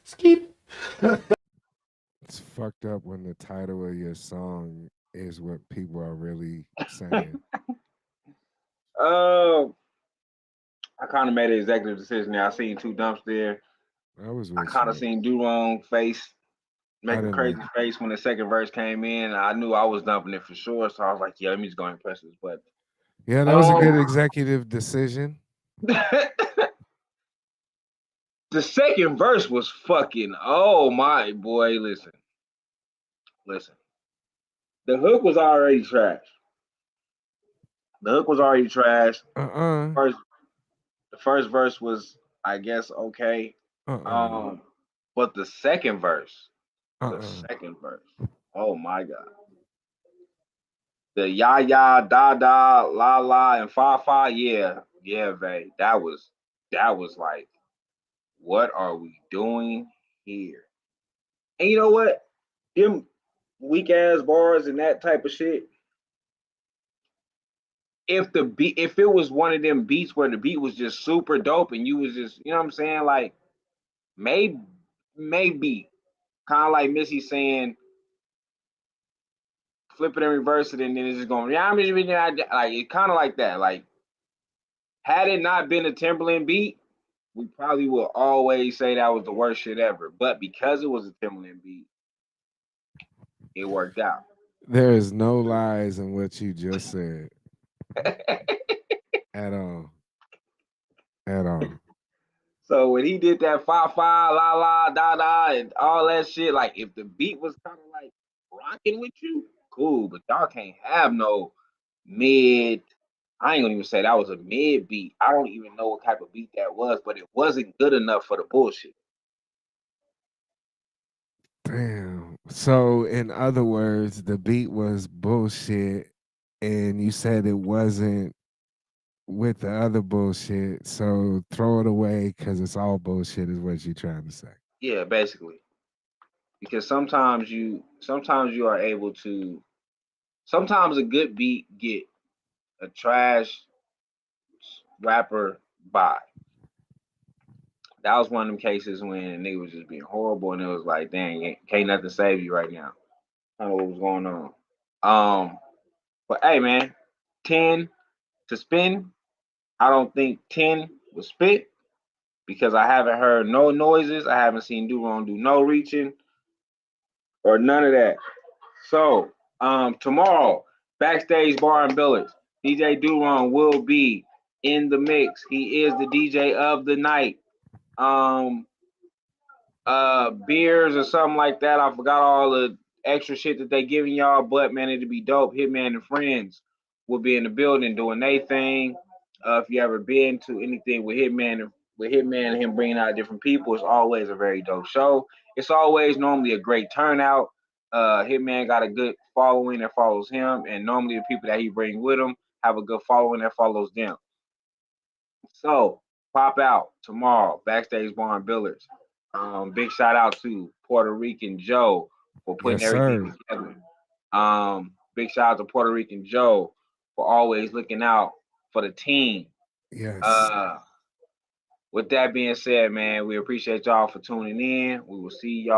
Skip. It's fucked up when the title of your song is what people are really saying. I kind of made an executive decision there. I seen two dumps there. I kind of seen Duron make a crazy face when the second verse came in. I knew I was dumping it for sure, so I was like, yeah, let me just go and press this button. Yeah, that was a good executive decision. The second verse was fucking, oh my boy, listen. The hook was already trash. The first verse was, I guess, okay. But the second verse, oh my God. The ya ya, da da, la la, and fa fa, yeah, Vay. That was like, what are we doing here? And you know what? Them weak ass bars and that type of shit. If it was one of them beats where the beat was just super dope and you was just, you know what I'm saying? Like, maybe kind of like Missy saying, flip it and reverse it, and then it's just going, yeah, like, it's kind of like that. Like, had it not been a Timberland beat, we probably will always say that was the worst shit ever. But because it was a Timberland beat, it worked out. There is no lies in what you just said. At all. At all. So when he did that fa fa la la da da and all that shit, like if the beat was kind of like rocking with you, cool. But y'all can't have no mid. I ain't gonna even say that was a mid beat. I don't even know what type of beat that was, but it wasn't good enough for the bullshit. Damn. So in other words, the beat was bullshit and you said it wasn't with the other bullshit. So throw it away because it's all bullshit is what you're trying to say. Yeah, basically. Because sometimes you are able to sometimes a good beat get a trash rapper by. That was one of them cases when a nigga was just being horrible and it was like, dang, can't nothing save you right now. I don't know what was going on. But hey man, 10 to spin. I don't think 10 was spit because I haven't heard no noises. I haven't seen Do-Wrong do no reaching or none of that. So tomorrow, Backstage Bar and Billets, DJ Do-Wrong will be in the mix. He is the DJ of the night. Beers or something like that. I forgot all the extra shit that they giving y'all, but man, it'd be dope. Hitman and Friends will be in the building doing their thing. If you ever been to anything with Hitman and him bringing out different people, it's always a very dope show. It's always normally a great turnout. Hitman got a good following that follows him, and normally the people that he brings with him have a good following that follows them. So pop out tomorrow, Backstage Bar and Billets. Big shout out to Puerto Rican Joe for putting Yes, everything sir. together. Big shout out to Puerto Rican Joe for always looking out for the team. Yes. With that being said, man, we appreciate y'all for tuning in. We will see y'all.